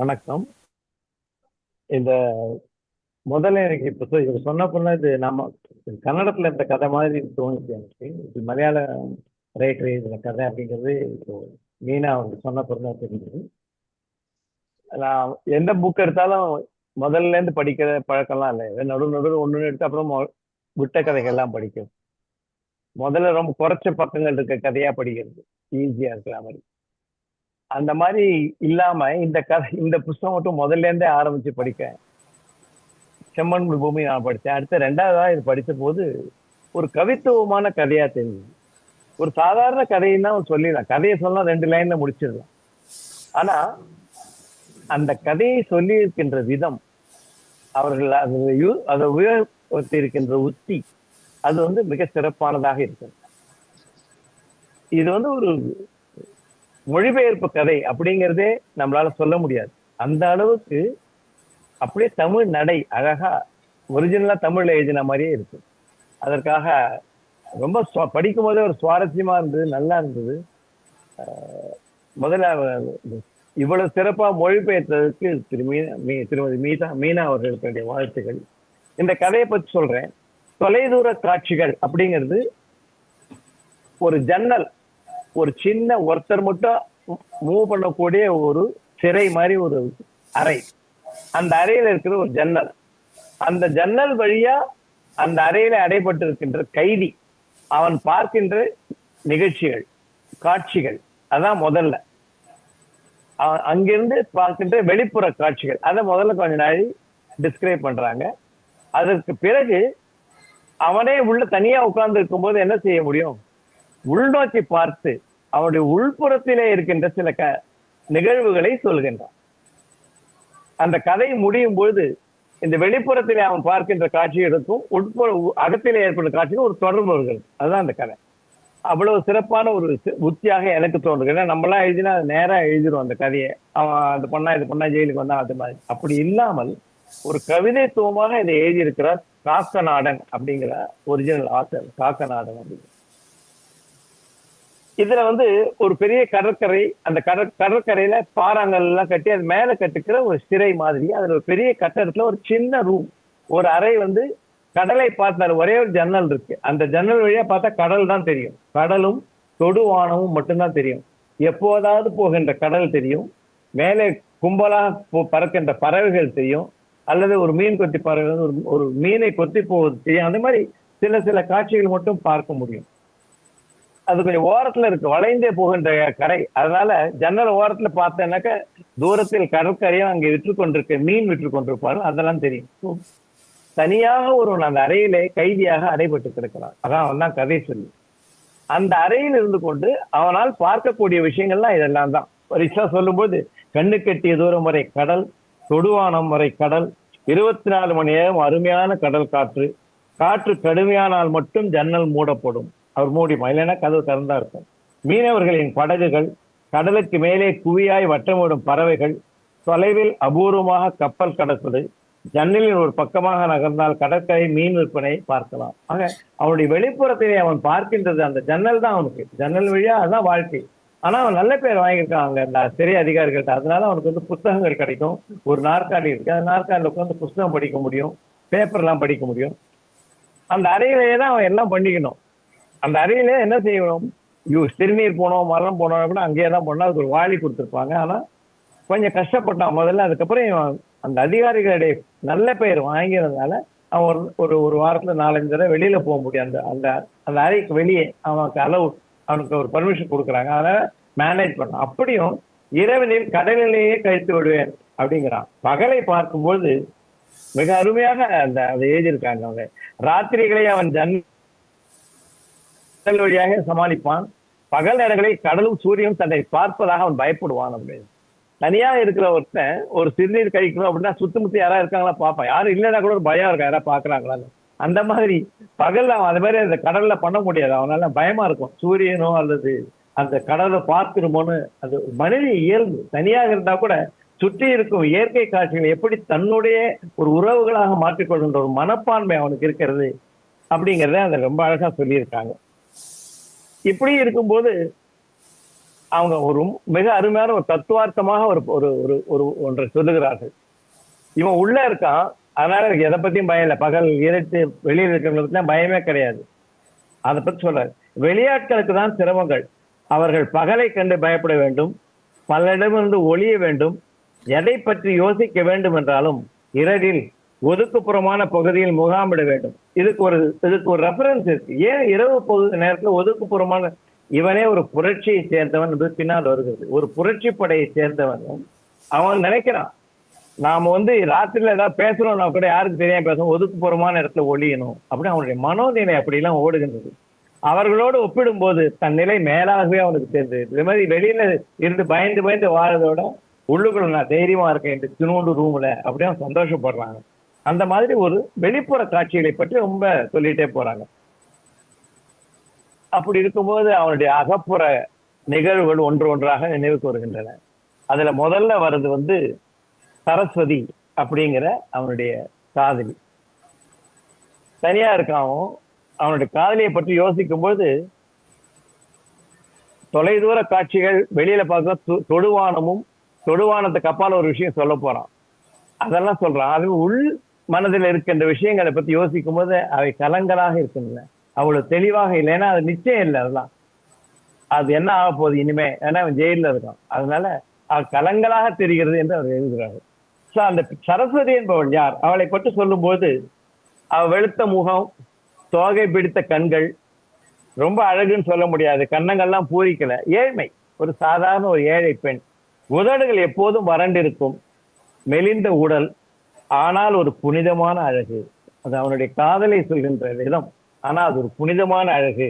வணக்கம். இந்த முதல்ல எனக்கு இப்போ இவர் சொன்னப்போ இது நம்ம கன்னடத்துல இந்த கதை மாதிரி தோணுச்சு எனக்கு. இது மலையாள ரைட்டர் இதுல கதை அப்படிங்கிறது இப்போ மீனா அவங்க சொன்னப்போ தான் தெரிஞ்சது. நான் எந்த புக் எடுத்தாலும் முதல்ல இருந்து படிக்கிற பழக்கம்லாம் இல்லை. நடுவு ஒன்று எடுத்து அப்புறம் விட்ட கதைகள்லாம் படிக்கிறது. முதல்ல ரொம்ப குறைச்ச பக்கங்கள் இருக்க கதையா படிக்கிறது ஈஸியா இருக்கிற மாதிரி. அந்த மாதிரி இல்லாம இந்த புஸ்தகம் மட்டும் முதல்ல இருந்தே ஆரம்பிச்சு படிக்க செம்மண் பூமி நான் படித்தேன். அடுத்த 2வதா இது படித்த போது ஒரு கவித்துவமான கதையா தெரிஞ்சது. ஒரு சாதாரண கதைன்னு தான் சொல்லிடலாம், கதையை சொல்லலாம் 2 லைன்ல முடிச்சிடலாம். ஆனா அந்த கதையை சொல்லி இருக்கின்ற விதம், அவர்கள் அதை உபயோகப்படுத்தி இருக்கின்ற உத்தி, அது வந்து மிக சிறப்பானதாக இருக்கிறது. இது வந்து ஒரு மொழிபெயர்ப்பு கதை அப்படிங்கிறதே நம்மளால சொல்ல முடியாது. அந்த அளவுக்கு அப்படியே தமிழ் நடை அழகா ஒரிஜினலா தமிழ்ல எழுதின மாதிரியே இருக்கு. அதற்காக ரொம்ப படிக்கும் போதே ஒரு சுவாரஸ்யமா இருந்தது, நல்லா இருந்தது. முதல்ல இவ்வளவு சிறப்பா மொழிபெயர்த்ததுக்கு திருமதி மீனா அவர்களுக்கு வேண்டிய வாழ்த்துக்கள். இந்த கதையை பற்றி சொல்றேன். தொலைதூர காட்சிகள் அப்படிங்கிறது ஒரு ஜன்னல், ஒரு சின்ன ஒருத்தர் மட்டும் மூவ் பண்ணக்கூடிய ஒரு சிறை மாதிரி ஒரு அறை. அந்த அறையில இருக்கிற ஒரு ஜன்னல், அந்த ஜன்னல் வழியா அந்த அறையில அடைபட்டு இருக்கின்ற கைதி அவன் பார்க்கின்ற நிகழ்ச்சிகள், காட்சிகள், அதான் முதல்ல. அங்கிருந்து பார்க்கின்ற வெளிப்புற காட்சிகள், அதை முதல்ல கொஞ்ச நாள் டிஸ்கிரைப் பண்றாங்க. அதற்கு பிறகு அவனே உள்ள தனியா உட்கார்ந்து இருக்கும் போது என்ன செய்ய முடியும், உள்நோக்கி பார்த்து அவனுடைய உள்புறத்திலே இருக்கின்ற சில நிகழ்வுகளை சொல்கின்றான். அந்த கதை முடியும் பொழுது இந்த வெளிப்புறத்திலே அவன் பார்க்கின்ற காட்சிகளுக்கும் உட்புற அகத்திலே ஏற்படும் காட்சிக்கும் ஒரு தொடர்பு வருகிறது. அதுதான் அந்த கதை. அவ்வளவு சிறப்பான ஒரு உத்தியாக எனக்கு தோன்றுது. ஏன்னா நம்மளாம் எழுதினா அது நேரா எழுதிரும் அந்த கதையை, அவன் அது பண்ணா இது பண்ணா ஜெயிலுக்கு வந்தான் அது மாதிரி. அப்படி இல்லாமல் ஒரு கவிதைத்துவமாக இதை எழுதியிருக்கிறார் காக்கநாடன் அப்படிங்கிற ஒரிஜினல் ஆத்தர் காக்கநாடன் அப்படிங்கிற. இதுல வந்து ஒரு பெரிய கடற்கரை, அந்த கடற்கரையில பாறாங்கல் எல்லாம் கட்டி அது மேல கட்டுக்கிற ஒரு சிறை மாதிரி, அதுல ஒரு பெரிய கட்டடத்துல ஒரு சின்ன ரூம், ஒரு அறை வந்து கடலை பார்த்தாரு. ஒரே ஒரு ஜன்னல் இருக்கு, அந்த ஜன்னல் வழியா பார்த்தா கடல் தான் தெரியும். கடலும் தொடுவானமும் மட்டும்தான் தெரியும். எப்போதாவது போகின்ற கடல் தெரியும், மேலே கும்பலா பறக்கின்ற பறவைகள் தெரியும், அல்லது ஒரு மீன் கொத்தி பறவை ஒரு மீனை கொத்தி போவது தெரியும். அந்த மாதிரி சில சில காட்சிகள் மட்டும் பார்க்க முடியும். அது கொஞ்சம் ஓரத்துல இருக்கு, வளைந்தே போகின்ற கரை. அதனால ஜன்னல் ஓரத்துல பார்த்தேன்னாக்க தூரத்தில் கடற்கரையும் அங்கே விற்று கொண்டிருக்க மீன் விற்று கொண்டிருப்பாரு, அதெல்லாம் தெரியும். தனியாக ஒருவன் அந்த அறையிலே கைதியாக அடைபட்டு கிடக்கிறான். அதான் அவன் தான் கதை சொல்லி. அந்த அறையில் இருந்து கொண்டு அவனால் பார்க்கக்கூடிய விஷயங்கள்லாம் இதெல்லாம் தான். ரிஷா சொல்லும்போது கண்ணு கட்டிய தூரம் வரை கடல், தொடுவானம் வரை கடல், 24 மணி நேரம் அருமையான கடல் காற்று, காற்று கடுமையானால் மட்டும் ஜன்னல் மூடப்படும், அவர் மூடிமா, இல்லைன்னா கதவு திறந்தா இருக்கும். மீனவர்களின் படகுகள், கடலுக்கு மேலே குவியாய் வட்டமிடும் பறவைகள், தொலைவில் அபூர்வமாக கப்பல் கடப்பது, ஜன்னலின் ஒரு பக்கமாக நகர்ந்தால் கடற்கரை மீன் விற்பனை பார்க்கலாம். ஆக அவனுடைய வெளிப்புறத்திலே அவன் பார்க்கின்றது அந்த ஜன்னல் தான் அவனுக்கு. ஜன்னல் வழியா அதுதான் வாழ்க்கை. ஆனா அவன் நல்ல பேர் வாங்கியிருக்கான் அங்க அந்த சிறை அதிகாரிகள்ட்ட. அதனால அவனுக்கு வந்து புத்தகங்கள் கிடைக்கும், ஒரு நாற்காலி இருக்கு, அந்த நாற்காலியில் உட்காந்து புத்தகம் படிக்க முடியும், பேப்பர் எல்லாம் படிக்க முடியும். அந்த அறையிலேயே தான் அவன் எல்லாம் பண்ணிக்கணும். அந்த அறையிலே என்ன செய்யணும், சிறுநீர் போனோம் மரம் போனோம் கூட அங்கேயே தான் போனோம். அதுக்கு ஒரு வாளி கொடுத்துருப்பாங்க. ஆனா கொஞ்சம் கஷ்டப்பட்டான் முதல்ல. அதுக்கப்புறம் அந்த அதிகாரிகளுடைய நல்ல பெயர் வாங்கிறதுனால அவன் ஒரு வாரத்துல 4-5 தடவை வெளியில போக முடியும். அந்த அந்த அந்த அறைக்கு வெளியே அவனுக்கு ஒரு பர்மிஷன் கொடுக்குறாங்க. அதனால மேனேஜ் பண்ணான். அப்படியும் இரவினில் கடலிலேயே கழித்து விடுவேன் அப்படிங்கிறான். பகலை பார்க்கும்போது மிக அருமையாக அதை எழுதியிருக்காங்க. அவங்க ராத்திரிகளை அவன் ஜன்னல் வழியாக சமாளிப்பான், பகல் நேரங்களில் கடலும் சூரியனும் தன்னை பார்ப்பதாக அவன் பயப்படுவான் அப்படின்னு. தனியாக இருக்கிற ஒருத்தன் ஒரு சிறுநீர் கழிக்கணும் அப்படின்னா சுத்தமுத்தி யாராவது இருக்காங்களா பார்ப்பான், யாரும் இல்லைன்னா கூட ஒரு பயம் இருக்கா, யாராவது பாக்குறாங்களான்னு. அந்த மாதிரி பகல்ல அவன் அது மாதிரி அந்த கடல்ல பண்ண முடியாது, அவனால பயமா இருக்கும். சூரியனோ அல்லது அந்த கடலை பார்த்துருமோன்னு. அது மனித இயல்பு. தனியாக இருந்தா கூட சுற்றி இருக்கும் இயற்கை காட்சிகள் எப்படி தன்னுடைய ஒரு உறவுகளாக மாற்றிக்கொள்கின்ற ஒரு மனப்பான்மை அவனுக்கு இருக்கிறது அப்படிங்கிறத அதை ரொம்ப அழகா சொல்லியிருக்காங்க. இப்படி இருக்கும்போது அவங்க ஒரு மிக அருமையான ஒரு தத்துவார்த்தமாக ஒரு ஒன்றை சொல்லுகிறார்கள். இவன் உள்ள இருக்கான், அதனால எனக்கு எதை பத்தியும் பயம் இல்லை. பகல் இருட்டு வெளியில் இருக்கிறவங்களுக்கு பயமே கிடையாது. அதை பத்தி சொல்றாரு. வெளியாட்களுக்கு தான் சிரமங்கள். அவர்கள் பகலை கண்டு பயப்பட வேண்டும், பலரிடமிருந்து ஒளிய வேண்டும், எதை பற்றி யோசிக்க வேண்டும் என்றாலும் இரவில் ஒதுக்குப்புறமான பகுதியில் முகாமிட வேண்டும். இதுக்கு ஒரு ரெஃபரன்ஸ் இருக்கு. ஏன் இரவு பகுதி நேரத்தில் ஒதுக்குப்புறமான? இவனே ஒரு புரட்சியை சேர்ந்தவன் என்று பின்னால் வருகிறது. ஒரு புரட்சி படையை சேர்ந்தவன் அவன் நினைக்கிறான், நாம வந்து ராத்திரில ஏதாவது பேசணும்னா கூட யாருக்கு தெரியாம பேசணும், ஒதுக்குப்புறமான இடத்துல ஒளியணும் அப்படின்னு அவனுடைய மனோநிலை அப்படிலாம் ஓடுகின்றது. அவர்களோடு ஒப்பிடும்போது தன் நிலை மேலாகவே அவனுக்கு தெரிஞ்சது. இது மாதிரி வெளியில இருந்து பயந்து பயந்து வாழறதோட உள்ளுக்குள்ள நான் தைரியமா இருக்கேன் என்று தினோண்டு ரூம்ல அப்படியே சந்தோஷப்படுறாங்க. அந்த மாதிரி ஒரு வெளிப்புற காட்சிகளை பற்றி ரொம்ப சொல்லிட்டே போறாங்க. அப்படி இருக்கும்போது அவனுடைய அகப்புற நிகழ்வுகள் ஒன்று ஒன்றாக நினைவுக்கு வருகின்றன. அதுல முதல்ல வர்றது வந்து சரஸ்வதி அப்படிங்கிற அவனுடைய காதலி. தனியா இருக்கான். அவனுடைய காதலியை பற்றி யோசிக்கும் போது தொலைதூர காட்சிகள் வெளியில பார்க்க தொடுவானத்துக்கு அப்பால ஒரு விஷயம் சொல்ல போறான், அதெல்லாம் சொல்றான். அது உள் மனதில் இருக்கின்ற விஷயங்களை பத்தி யோசிக்கும் போது அவை கலங்களாக இருக்கின்றன, அவ்வளவு தெளிவாக இல்லை. ஏன்னா அது நிச்சயம் இல்லை, அதெல்லாம் அது என்ன ஆக போகுது இனிமே, ஏன்னா அவன் ஜெயில இருக்கான். அதனால அது கலங்களாக தெரிகிறது என்று அவர் எழுதுகிறார். ஸோ அந்த சரஸ்வதி என்பவள் யார்? அவளை பற்றி சொல்லும்போது அவள் வெளுத்த முகம், தோகை பிடித்த கண்கள், ரொம்ப அழகுன்னு சொல்ல முடியாது, கண்ணங்கள்லாம் பூரிக்கல, ஏழ்மை, ஒரு சாதாரண ஒரு ஏழை பெண். உதடுகள் எப்போதும் வறண்டிருக்கும், மெலிந்த உடல், ஆனால் ஒரு புனிதமான அழகு. அது அவனுடைய காதலை சொல்கின்ற விதம். ஆனா அது ஒரு புனிதமான அழகு,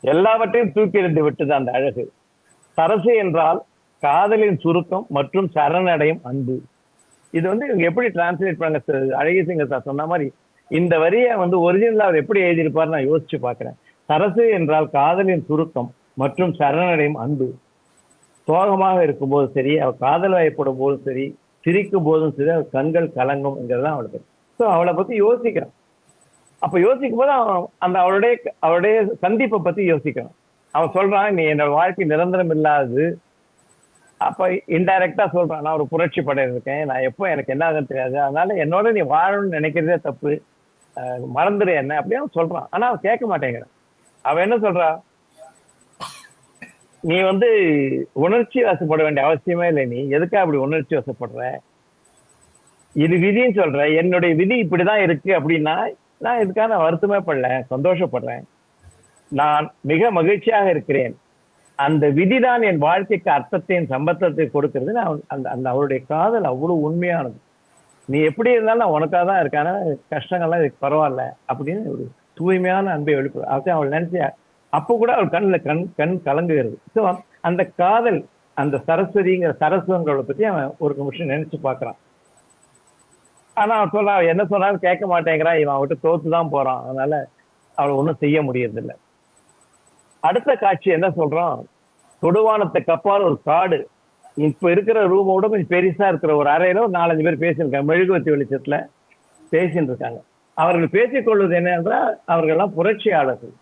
எல்லாவற்றையும் தூக்கி எறிந்து விட்டது அந்த அழகு. சரசு என்றால் காதலின் சுருக்கம் மற்றும் சரணடையும் அன்பு. இது வந்து இவங்க எப்படி டிரான்ஸ்லேட் பண்ண, அழகிய சிங்கர் சார் சொன்ன மாதிரி இந்த வரியை வந்து ஒரிஜினலா அவர் எப்படி எழுதியிருப்பாரு நான் யோசிச்சு பாக்குறேன். சரசு என்றால் காதலின் சுருக்கம் மற்றும் சரணடையும் அன்பு. சோகமாக இருக்கும்போது சரி, அவள் காதல் வயப்படும் போதும் சரி, சிரிக்கும் போதும் சரி, அவள் கண்கள் கலங்கும் என்கிறதான் அவளுக்கு. ஸோ அவளை பத்தி யோசிக்கிறான். அப்ப யோசிக்கும் போது அவன் அந்த அவளுடைய சந்திப்பை பத்தி யோசிக்கிறான். அவன் சொல்றான், நீ என்னோட வாழ்க்கை நிரந்தரம் இல்லாதது. அப்ப இன்டைரக்டா சொல்றான், நான் ஒரு புரட்சி படையில இருக்கேன், நான் எப்போ எனக்கு என்ன ஆகுதுன்னு தெரியாது, அதனால என்னோட நீ வாழணும்னு நினைக்கிறதே தப்பு, மறந்துடு என்ன அப்படின்னு அவன் சொல்றான். ஆனா அவன் கேட்க மாட்டேங்கிறான். அவன் என்ன சொல்றா, நீ உணர்ச்சி வசப்பட வேண்டிய அவசியமே இல்லை, நீ எதுக்கா அப்படி உணர்ச்சி வசப்படுற, இது விதின்னு சொல்ற, என்னுடைய விதி இப்படிதான் இருக்கு அப்படின்னா நான் இதுக்காக வருத்தமே படல, சந்தோஷப்படுறேன், நான் மிக மகிழ்ச்சியாக இருக்கிறேன், அந்த விதிதான் என் வாழ்க்கைக்கு அர்த்தத்தையும் சம்பந்தத்தை கொடுக்கிறது. அந்த அவருடைய காதல் அவ்வளவு உண்மையானது. நீ எப்படி இருந்தாலும் நான் உனக்காக தான் இருக்கான, கஷ்டங்கள்லாம் இதுக்கு பரவாயில்ல அப்படின்னு ஒரு தூய்மையான அன்பை வெளிப்படும். அப்படி அவள் நினைச்சா அப்போ கூட அவள் கண் கலங்குகிறது. ஸோ அந்த காதல், அந்த சரஸ்வதிங்கிற சரஸ்வங்களை பத்தி அவன் ஒரு நிமிஷம் நினைச்சு பார்க்கறான். ஆனா அவன் சொல்ல, என்ன சொன்னாலும் கேட்க மாட்டேங்கிறான், இவன் விட்டு தோத்துதான் போறான், அதனால அவளை ஒன்றும் செய்ய முடியறதில்லை. அடுத்த காட்சி என்ன சொல்றான், தொடுவானத்துக்கு அப்பால் ஒரு காடு, இப்ப இருக்கிற ரூமோட கொஞ்சம் பெருசா இருக்கிற ஒரு அறையில ஒரு 4-5 பேர் பேசியிருக்காங்க, மெழுகுவத்தி வெளிச்சத்துல பேசிட்டு இருக்காங்க. அவர்கள் பேசிக்கொள்வது என்னென்றால், அவர்கள்லாம் புரட்சியாளர்கள்,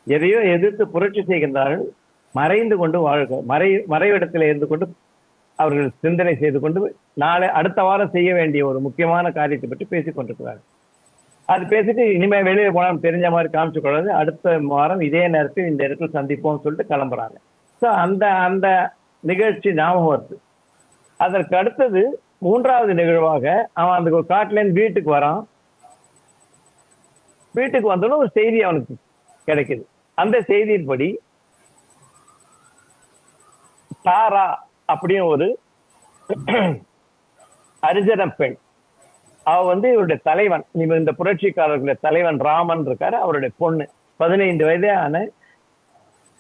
எதையோ எதிர்த்து புரட்சி செய்கின்றார்கள், மறைந்து கொண்டு மறைவிடத்தில் இருந்து கொண்டு அவர்கள் சிந்தனை செய்து கொண்டு அடுத்த வாரம் செய்ய வேண்டிய ஒரு முக்கியமான காரியத்தை பற்றி பேசிக் கொண்டிருக்கிறார்கள். அது பேசிட்டு இனிமே வெளியே போனால் தெரிஞ்ச மாதிரி காமிச்சு கொள்ளாது, அடுத்த வாரம் இதே நேரத்தில் இந்த இடத்துல சந்திப்போம்னு சொல்லிட்டு கிளம்புறாங்க. ஸோ அந்த நிகழ்ச்சி ஞாபகம் வருது. அதற்கு அடுத்தது 3வது நிகழ்வாக அவன் அந்த காட்டுலேருந்து வீட்டுக்கு வரான். வீட்டுக்கு வந்தோன்னு ஒரு செய்தி அவனுக்கு கிடைக்குது. அந்த செய்தியின்படி தாரா அப்படின்னு ஒரு அரிஜன பெண், அவ இவருடைய தலைவன், இந்த புரட்சிக்காரர்களுடைய தலைவன் ராமன் இருக்காரு, அவருடைய பொண்ணு 15 வயதான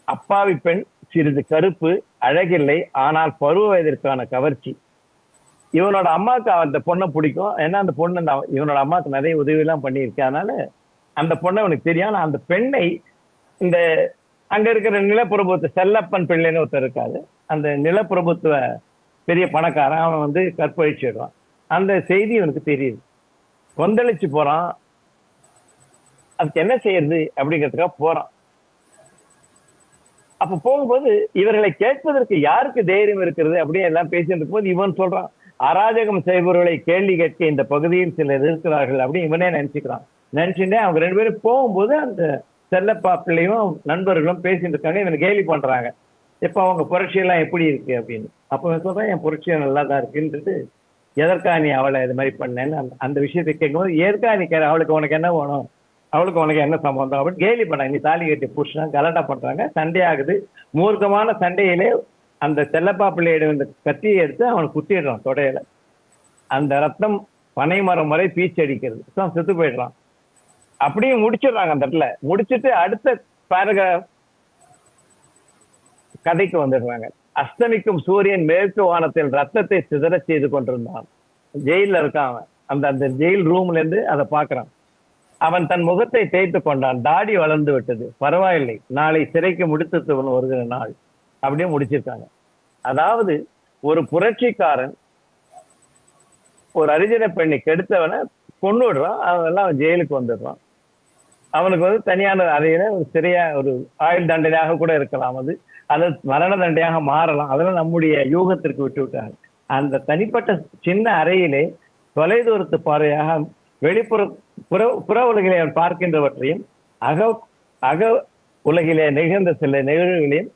அப்பாவி பெண், சிறிது கருப்பு, அழகில்லை, ஆனால் பருவ வயதிற்கான கவர்ச்சி. இவனோட அம்மாவுக்கு அந்த பொண்ணை பிடிக்கும். ஏன்னா அந்த பொண்ணு இவனோட அம்மாவுக்கு நிறைய உதவி எல்லாம் பண்ணியிருக்கு, அதனால அந்த பொண்ணை அவனுக்கு தெரியும். அந்த பெண்ணை இந்த அங்க இருக்கிற நிலப்பிரபுத்துவ செல்லப்பன் பிள்ளைன்னு ஒருத்தர் இருக்காது, அந்த நிலப்பிரபுத்துவ பெரிய பணக்காரன், அவன் கற்பழிச்சிடுறான். அந்த செய்தி இவனுக்கு தெரியுது, கொந்தளிச்சு போறான். அதுக்கு என்ன செய்யறது அப்படிங்கிறதுக்காக போறான். அப்ப போகும்போது இவர்களை கேட்பதற்கு யாருக்கு தைரியம் இருக்கிறது அப்படின்னு எல்லாம் பேசிட்டு இருக்கும்போது இவன் சொல்றான், அராஜகம் செய்பவர்களை கேள்வி கேட்க இந்த பகுதியில் சிலர் இருக்கிறார்கள் அப்படின்னு இவனே நினைச்சுக்கிறான். நினைச்சுட்டே அவங்க 2 பேரும் போகும்போது அந்த செல்லப்பா பிள்ளையும் நண்பர்களும் பேசிட்டு இருக்காங்க, இவனை கேலி பண்றாங்க, இப்ப அவங்க புரட்சியெல்லாம் எப்படி இருக்கு அப்படின்னு. அப்ப சொல்றேன், என் புரட்சியை நல்லா தான் இருக்குன்றது, எதற்கா நீ அவளை இது மாதிரி பண்ணேன்னு அந்த விஷயத்தை கேட்கும்போது, எதற்கா நீ அவளுக்கு உனக்கு என்ன வேணும், அவளுக்கு உனக்கு என்ன சம்பந்தம் அப்படின்னு கேலி பண்ணாங்க. நீ தாலி கட்டி புருஷன் கலாட்டா பண்றாங்க, சண்டை ஆகுது. மூர்க்கமான சண்டையிலே அந்த செல்லப்பா பிள்ளையிட இந்த கத்தியை எடுத்து அவனை குத்திடுறான் தொடையில. அந்த ரத்தம் பனை மரம் வரை பீச்சடிக்கிறது, செத்து போயிடுறான். அப்படியும் முடிச்சிடுறாங்க. அந்த இடத்துல முடிச்சுட்டு அடுத்த பேராகிராஃப் கதைக்கு வந்துடுறாங்க. அஸ்தமிக்கும் சூரியன் மேற்கு வானத்தில் ரத்தத்தை சிதற செய்து கொண்டிருந்தான். ஜெயில இருக்கான் அவன். அந்த ஜெயில் ரூம்ல இருந்து அதை பாக்குறான். அவன் தன் முகத்தை தேய்த்து கொண்டான். தாடி வளர்ந்து விட்டது, பரவாயில்லை, நாளை சிறைக்கு முடித்தவன் வருகிற நாள் அப்படியே முடிச்சிருக்காங்க. அதாவது ஒரு புரட்சிக்காரன் ஒரு அரிஜன பெண்ணை கெடுத்தவனை கொண்டு விடுறான், அவன் ஜெயிலுக்கு வந்துடுறான். அவனுக்கு தனியான அறையில ஒரு சிறையா ஒரு ஆயுள் தண்டனையாக கூட இருக்கலாம், அது மரண தண்டையாக மாறலாம், அதெல்லாம் நம்முடைய யூகத்திற்கு விட்டு விட்டாங்க. அந்த தனிப்பட்ட சின்ன அறையிலே தொலைதூரத்து பார்வையாக வெளிப்புற புற உலகிலே அவன் பார்க்கின்றவற்றையும் அக உலகிலே நிகழ்ந்த சில நிகழ்வுகளையும்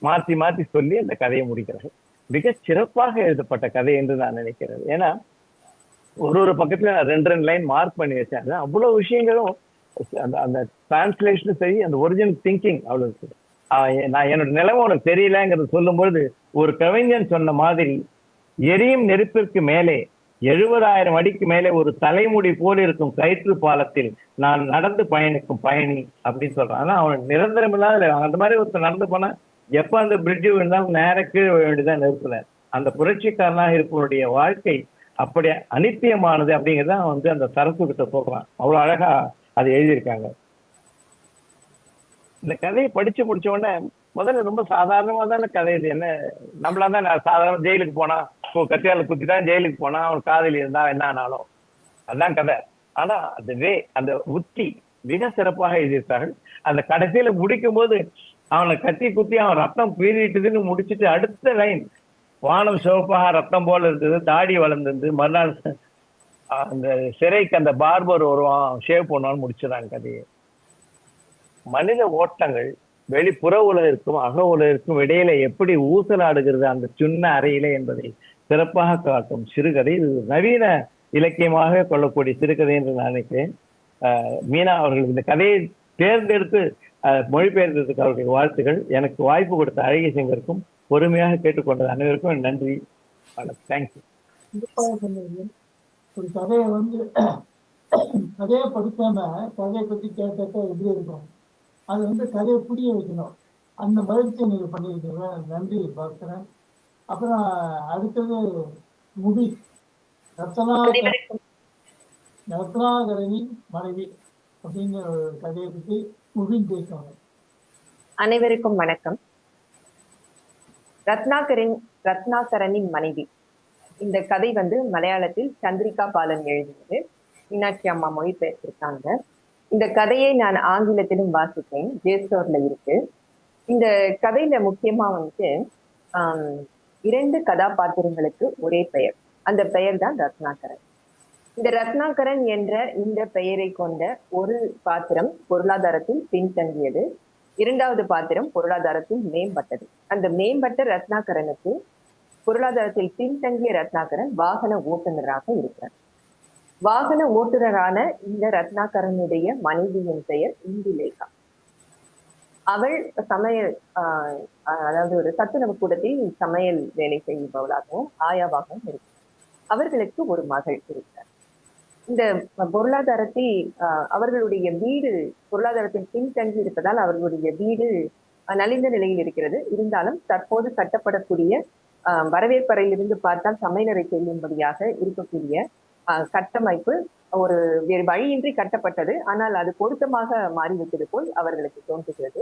மாற்றி மாற்றி சொல்லி அந்த கதையை முடிக்கிறார்கள். மிக சிறப்பாக எழுதப்பட்ட கதை என்று நான் நினைக்கிறேன். ஏன்னா ஒரு பக்கத்துல நான் 2 லைன் மார்க் பண்ணி வச்சேன். அவ்வளவு விஷயங்களும் அந்த டிரான்ஸ்லேஷனும் சரி, அந்த ஒரிஜினல் திங்கிங் அவ்வளவு. நான் என்னோட நிலைமை உனக்கு தெரியலங்கிறது சொல்லும்பொழுது, ஒரு கவிஞன் சொன்ன மாதிரி, எரியும் நெருப்பிற்கு மேலே 70,000 அடிக்கு மேலே ஒரு தலைமுடி போல் இருக்கும் கயிற்று பாலத்தில் நான் நடந்து பயணிக்கும் பயணி அப்படின்னு சொல்றான். ஆனா அவன் நிரந்தரம் இல்லாத அந்த மாதிரி ஒருத்தர் நடந்து போனா எப்ப அந்த பிரிட்ஜு விழுந்தாலும் நேர கீழே வேண்டியதான் நிறுத்தல. அந்த புரட்சிக்காரனாக இருப்பவருடைய வாழ்க்கை அப்படி அனித்தியமானது அப்படிங்கிறத அந்த சரசு கிட்ட சொல்றான். அவ்வளவு அழகா அதை எழுதியிருக்காங்க. இந்த கதையை படிச்சு முடிச்ச உடனே முதல்ல ரொம்ப சாதாரணமா தானே கதை. இது என்ன நம்மளா தான் சாதாரண ஜெயிலுக்கு போனா கத்தியால குத்திதான் ஜெயிலுக்கு போனா அவன் காதலி இருந்தா என்ன ஆனாலும் அதான் கதை. ஆனா அந்த உத்தி மிக சிறப்பாக எழுதியிருக்கார்கள். அந்த கடைசியில முடிக்கும் போது அவனை கத்தி குத்தி அவன் ரத்தம் பீறிட்டுதுன்னு முடிச்சுட்டு அடுத்த லைன் வானம் சிவப்பாக ரத்தம் போல இருந்தது, தாடி வளர்ந்தது, மறுநாள் அந்த சிறைக்கு அந்த பார்பர் வருவான் ஷேவ் பண்ணுவான்னு முடிச்சிடறாங்க கதையை. மனித ஓட்டங்கள் வெளிப்புற உலகிற்கும் அக உலகிற்கும் இடையில எப்படி ஊசலாடுகிறது அந்த சின்ன அறையில என்பதை சிறப்பாக காட்டும் சிறுகதை. இது நவீன இலக்கியமாக கொள்ளக்கூடிய சிறுகதை என்று நான் நினைக்கிறேன். மீனா அவர்கள் இந்த கதையை தேர்ந்தெடுத்து மொழிபெயர்ந்ததுக்கு அவருடைய வாழ்த்துகள். எனக்கு வாய்ப்பு கொடுத்த அழகிய சிங்கருக்கும் பொறுமையாக கேட்டுக்கொண்டது அனைவருக்கும் நன்றி. தேங்க்யூ. ஒரு கதையை கதையை படிக்காம கதையை பற்றி கேட்டாக்க எப்படி இருக்கும்? அது கதையை புரிய வைக்கணும். அந்த முயற்சியை நீங்க பண்ணியிருக்கீங்க, நன்றி பார்க்கிறேன். அப்புறம் அடுத்தது முபி ரத்னாகரனின் மனைவி அப்படிங்கிற ஒரு கதையை பற்றி முபின் பேசுவாங்க. அனைவருக்கும் வணக்கம். ரத்னாகரனின் மனைவி இந்த கதை மலையாளத்தில் சந்திரிகா பாலன் எழுதியது. மீனாட்சி அம்மா மொழிபெயர்த்திருக்காங்க. இந்த கதையை நான் ஆங்கிலத்திலும் வாசித்தேன், ஜேஸ்டோர்ல இருக்கு. இந்த கதையில முக்கியமா 2 கதாபாத்திரங்களுக்கு ஒரே பெயர். அந்த பெயர் தான் ரத்னாகரன். இந்த ரத்னாகரன் என்ற இந்த பெயரை கொண்ட ஒரு பாத்திரம் பொருளாதாரத்தில் பின்தங்கியது, 2வது பாத்திரம் பொருளாதாரத்தில் மேம்பட்டது. அந்த மேம்பட்ட ரத்னாகரனுக்கு பொருளாதாரத்தில் பின்தங்கிய ரத்னாகரன் வாகன ஓட்டுநராக இருக்கிறார். வாகன ஓட்டுநரான இந்த ரத்னாகரனுடைய மனைவியின் பெயர் இந்துலேகா. அவள் சமையல் அதாவது ஒரு சத்துணவு கூடத்தில் சமையல் வேலை செய்பவளாகவும் ஆயாவாகவும் இருக்கிறார். அவர்களுக்கு ஒரு மகள் இருக்கிறார். இந்த பொருளாதாரத்தில் அவர்களுடைய வீடு பொருளாதாரத்தில் பின்தங்கி இருப்பதால் அவர்களுடைய வீடு நலிந்த நிலையில் இருக்கிறது. இருந்தாலும் தற்போது கட்டப்படக்கூடிய வரவேற்பறையிலிருந்து பார்த்தால் சமையலறை செல்லும்படியாக இருக்கக்கூடிய கட்டமைப்பு ஒரு வேறு வழியின்றி கட்டப்பட்டது. ஆனால் அது பொருத்தமாக மாறிவிட்டது போல் அவர்களுக்கு தோன்றுகிறது.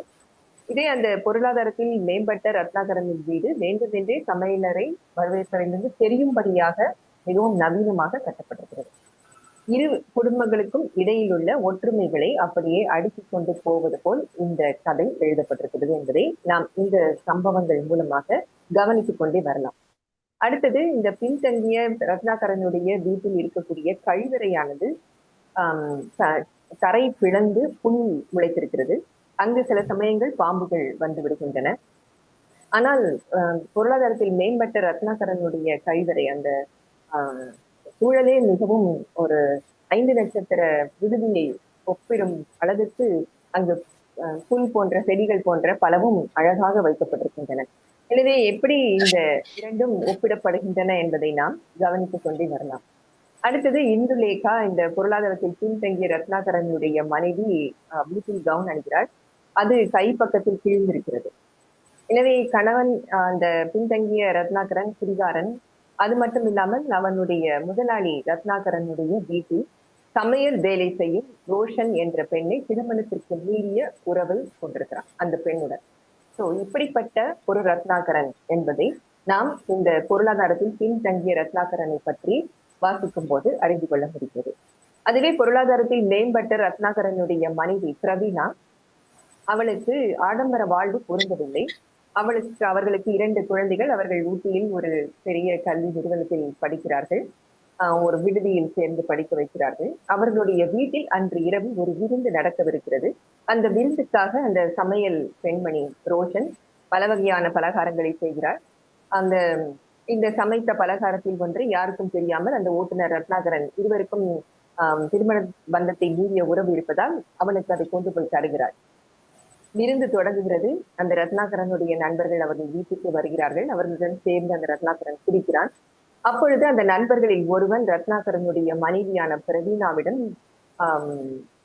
இதே அந்த பொருளாதாரத்தில் மேம்பட்ட ரத்னாகரனின் வீடு வேண்டுமென்றே சமையலறை வரவேற்பறையிலிருந்து தெரியும்படியாக மிகவும் நவீனமாக கட்டப்பட்டிருக்கிறது. இரு குடும்பங்களுக்கும் இடையில் உள்ள ஒற்றுமைகளை அப்படியே அடுக்கிக் கொண்டு போவது போல் இந்த கதை எழுதப்பட்டிருக்கிறது என்பதை நாம் இந்த சம்பவங்கள் மூலமாக கவனித்துக் கொண்டே வரலாம். அடுத்தது, இந்த பின்தங்கிய ரத்னாகரனுடைய வீட்டில் இருக்கக்கூடிய கழிவறையானது தரை பிளந்து புல் முளைத்திருக்கிறது. அங்கு சில சமயங்கள் பாம்புகள் வந்து விடுகின்றன. ஆனால் பொருளாதாரத்தில் மேம்பட்ட ரத்னாகரனுடைய கழிவறை அந்த சூழலே மிகவும் ஒரு 5 நட்சத்திர விடுதியை ஒப்பிடும் அளவிற்கு அங்கு புல் போன்ற செடிகள் போன்ற பலவும் அழகாக வைக்கப்பட்டிருக்கின்றன. எனவே எப்படி இந்த 2ம் ஒப்பிடப்படுகின்றன என்பதை நாம் கவனித்துக் கொண்டே வரலாம். அடுத்தது, இந்துலேகா இந்த பொருளாதாரத்தில் பின்தங்கிய ரத்னாகரனுடைய மனைவி வீட்டில் கவுன் அணிகிறாள். அது கை பக்கத்தில் கிழிந்திருக்கிறது. எனவே கணவன் அந்த பின்தங்கிய ரத்னாகரன் குடிகாரன். அது மட்டும் இல்லாமல் அவனுடைய முதலாளி ரத்னாகரனுடைய வீட்டில் சமையல் வேலை செய்யும் ரோஷன் என்ற பெண்ணை திருமணத்திற்கு மீறிய உறவை கொண்டிருக்கிறான் அந்த பெண்ணுடன். சோ இப்படிப்பட்ட ஒரு ரத்னாகரன் என்பதை நாம் இந்த பொருளாதாரத்தில் பின்தங்கிய ரத்னாகரனை பற்றி வாசிக்கும் போது அறிந்து கொள்ள முடிகிறது. அதுவே பொருளாதாரத்தில் மேம்பட்ட ரத்னாகரனுடைய மனைவி பிரவீனா, அவளுக்கு ஆடம்பர வாழ்வு பொருந்தவில்லை. அவர்களுக்கு 2 குழந்தைகள். அவர்கள் ஊட்டியில் ஒரு பெரிய கல்வி நிறுவனத்தில் படிக்கிறார்கள். ஒரு விடுதியில் சேர்ந்து படிக்க வைக்கிறார்கள். அவர்களுடைய வீட்டில் அன்று இரவு ஒரு விருந்து நடக்கவிருக்கிறது. அந்த விருந்துக்காக அந்த சமையல் பெண்மணி ரோஷன் பல வகையான பலகாரங்களை செய்கிறார். இந்த சமைத்த பலகாரத்தில் ஒன்று யாருக்கும் தெரியாமல் அந்த ஓட்டுநர் ரத்னாகரன் இருவருக்கும் திருமண பந்தத்தை மீறிய உறவு இருப்பதால் அவனுக்கு அதை கொண்டு போய் தருகிறார். விருந்து தொடங்குகிறது. அந்த ரத்னாகரனுடைய நண்பர்கள் அவர்கள் வீட்டுக்கு வருகிறார்கள். அவர்களுடன் சேர்ந்து அந்த ரத்னாகரன் குடிக்கிறான். அப்பொழுது அந்த நண்பர்களில் ஒருவன் ரத்னாகரனுடைய மனைவியான பிரவீனாவிடம்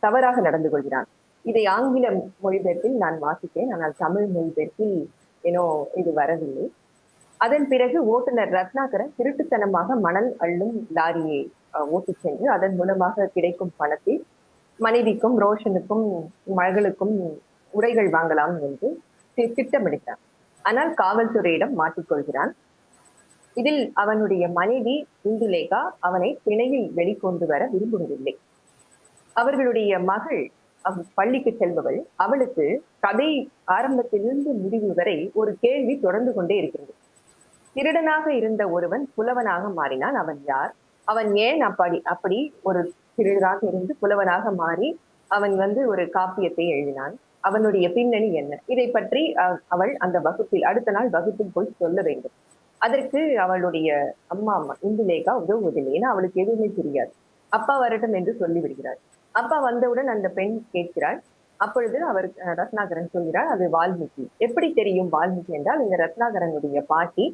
தவறாக நடந்து கொள்கிறான். இதை ஆங்கில மொழிபெயர்ப்பில் நான் வாசித்தேன், ஆனால் தமிழ் மொழிபெயர்ப்பில் ஏனோ இது வரவில்லை. அதன் பிறகு ஓட்டுநர் ரத்னாகரன் திருட்டுத்தனமாக மணல் அள்ளும் லாரியை ஓட்டிச் சென்று அதன் மூலமாக கிடைக்கும் பணத்தில் மனைவிக்கும் ரோஷனுக்கும் மகளுக்கும் உடைகள் வாங்கலாம் என்று திட்டமிடுகிறான். ஆனால் காவல்துறையிடம் மாட்டிக்கொள்கிறான். இதில் அவனுடைய மனைவி இந்துலேகா அவனை பிணையில் வெளிக்கொண்டு வர விரும்புவதில்லை. அவர்களுடைய மகள் பள்ளிக்கு செல்பவள், அவளுக்கு கதை ஆரம்பத்திலிருந்து முடிவு வரை ஒரு கேள்வி தொடர்ந்து கொண்டே இருக்கிறது. திருடனாக இருந்த ஒருவன் புலவனாக மாறினான். அவன் யார்? அவன் ஏன் அப்படி ஒரு திருடனாக இருந்து புலவனாக மாறி அவன் ஒரு காப்பியத்தை எழுதினான்? அவனுடைய பின்னணி என்ன? இதை பற்றி அவள் அந்த வகுப்பில் அடுத்த நாள் வகுப்பில் போய் சொல்ல வேண்டும். அதற்கு அவளுடைய அம்மா இந்துலேகா உதவுவதில்லை. ஏன்னா அவளுக்கு எதுவுமே தெரியாது. அப்பா வரட்டும் என்று சொல்லிவிடுகிறார். அப்பா வந்தவுடன் அந்த பெண் கேட்கிறாள். அப்பொழுது அவர் ரத்னாகரன் சொல்கிறார், அது வால்மீகி. எப்படி தெரியும் வால்மீகி என்றால், இந்த ரத்னாகரனுடைய பாட்டி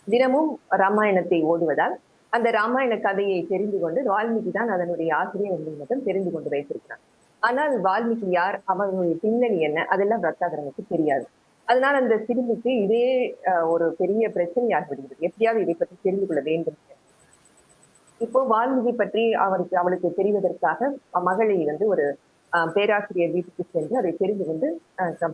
தினமும் ராமாயணத்தை ஓதுவதால் அந்த ராமாயண கதையை தெரிந்து கொண்டு வால்மீகி தான் அதனுடைய ஆசிரியர் என்பதை மட்டும் தெரிந்து கொண்டு வைத்திருக்கிறார். ஆனால் வால்மீகி யார், அவர்களுடைய பின்னணி என்ன, அதெல்லாம் ரத்னாகரனுக்கு தெரியாது. அதனால் அந்த சிறுமிக்கு இதே ஒரு பெரிய பிரச்சனையாக விடுகிறது. எப்படியாவது இதை பற்றி தெரிந்து கொள்ள வேண்டும். இப்போ வால்மீகி பற்றி அவளுக்கு தெரிவதற்காக மகளை ஒரு பேராசிரியர் வீட்டுக்கு சென்று அதை தெரிந்து கொண்டு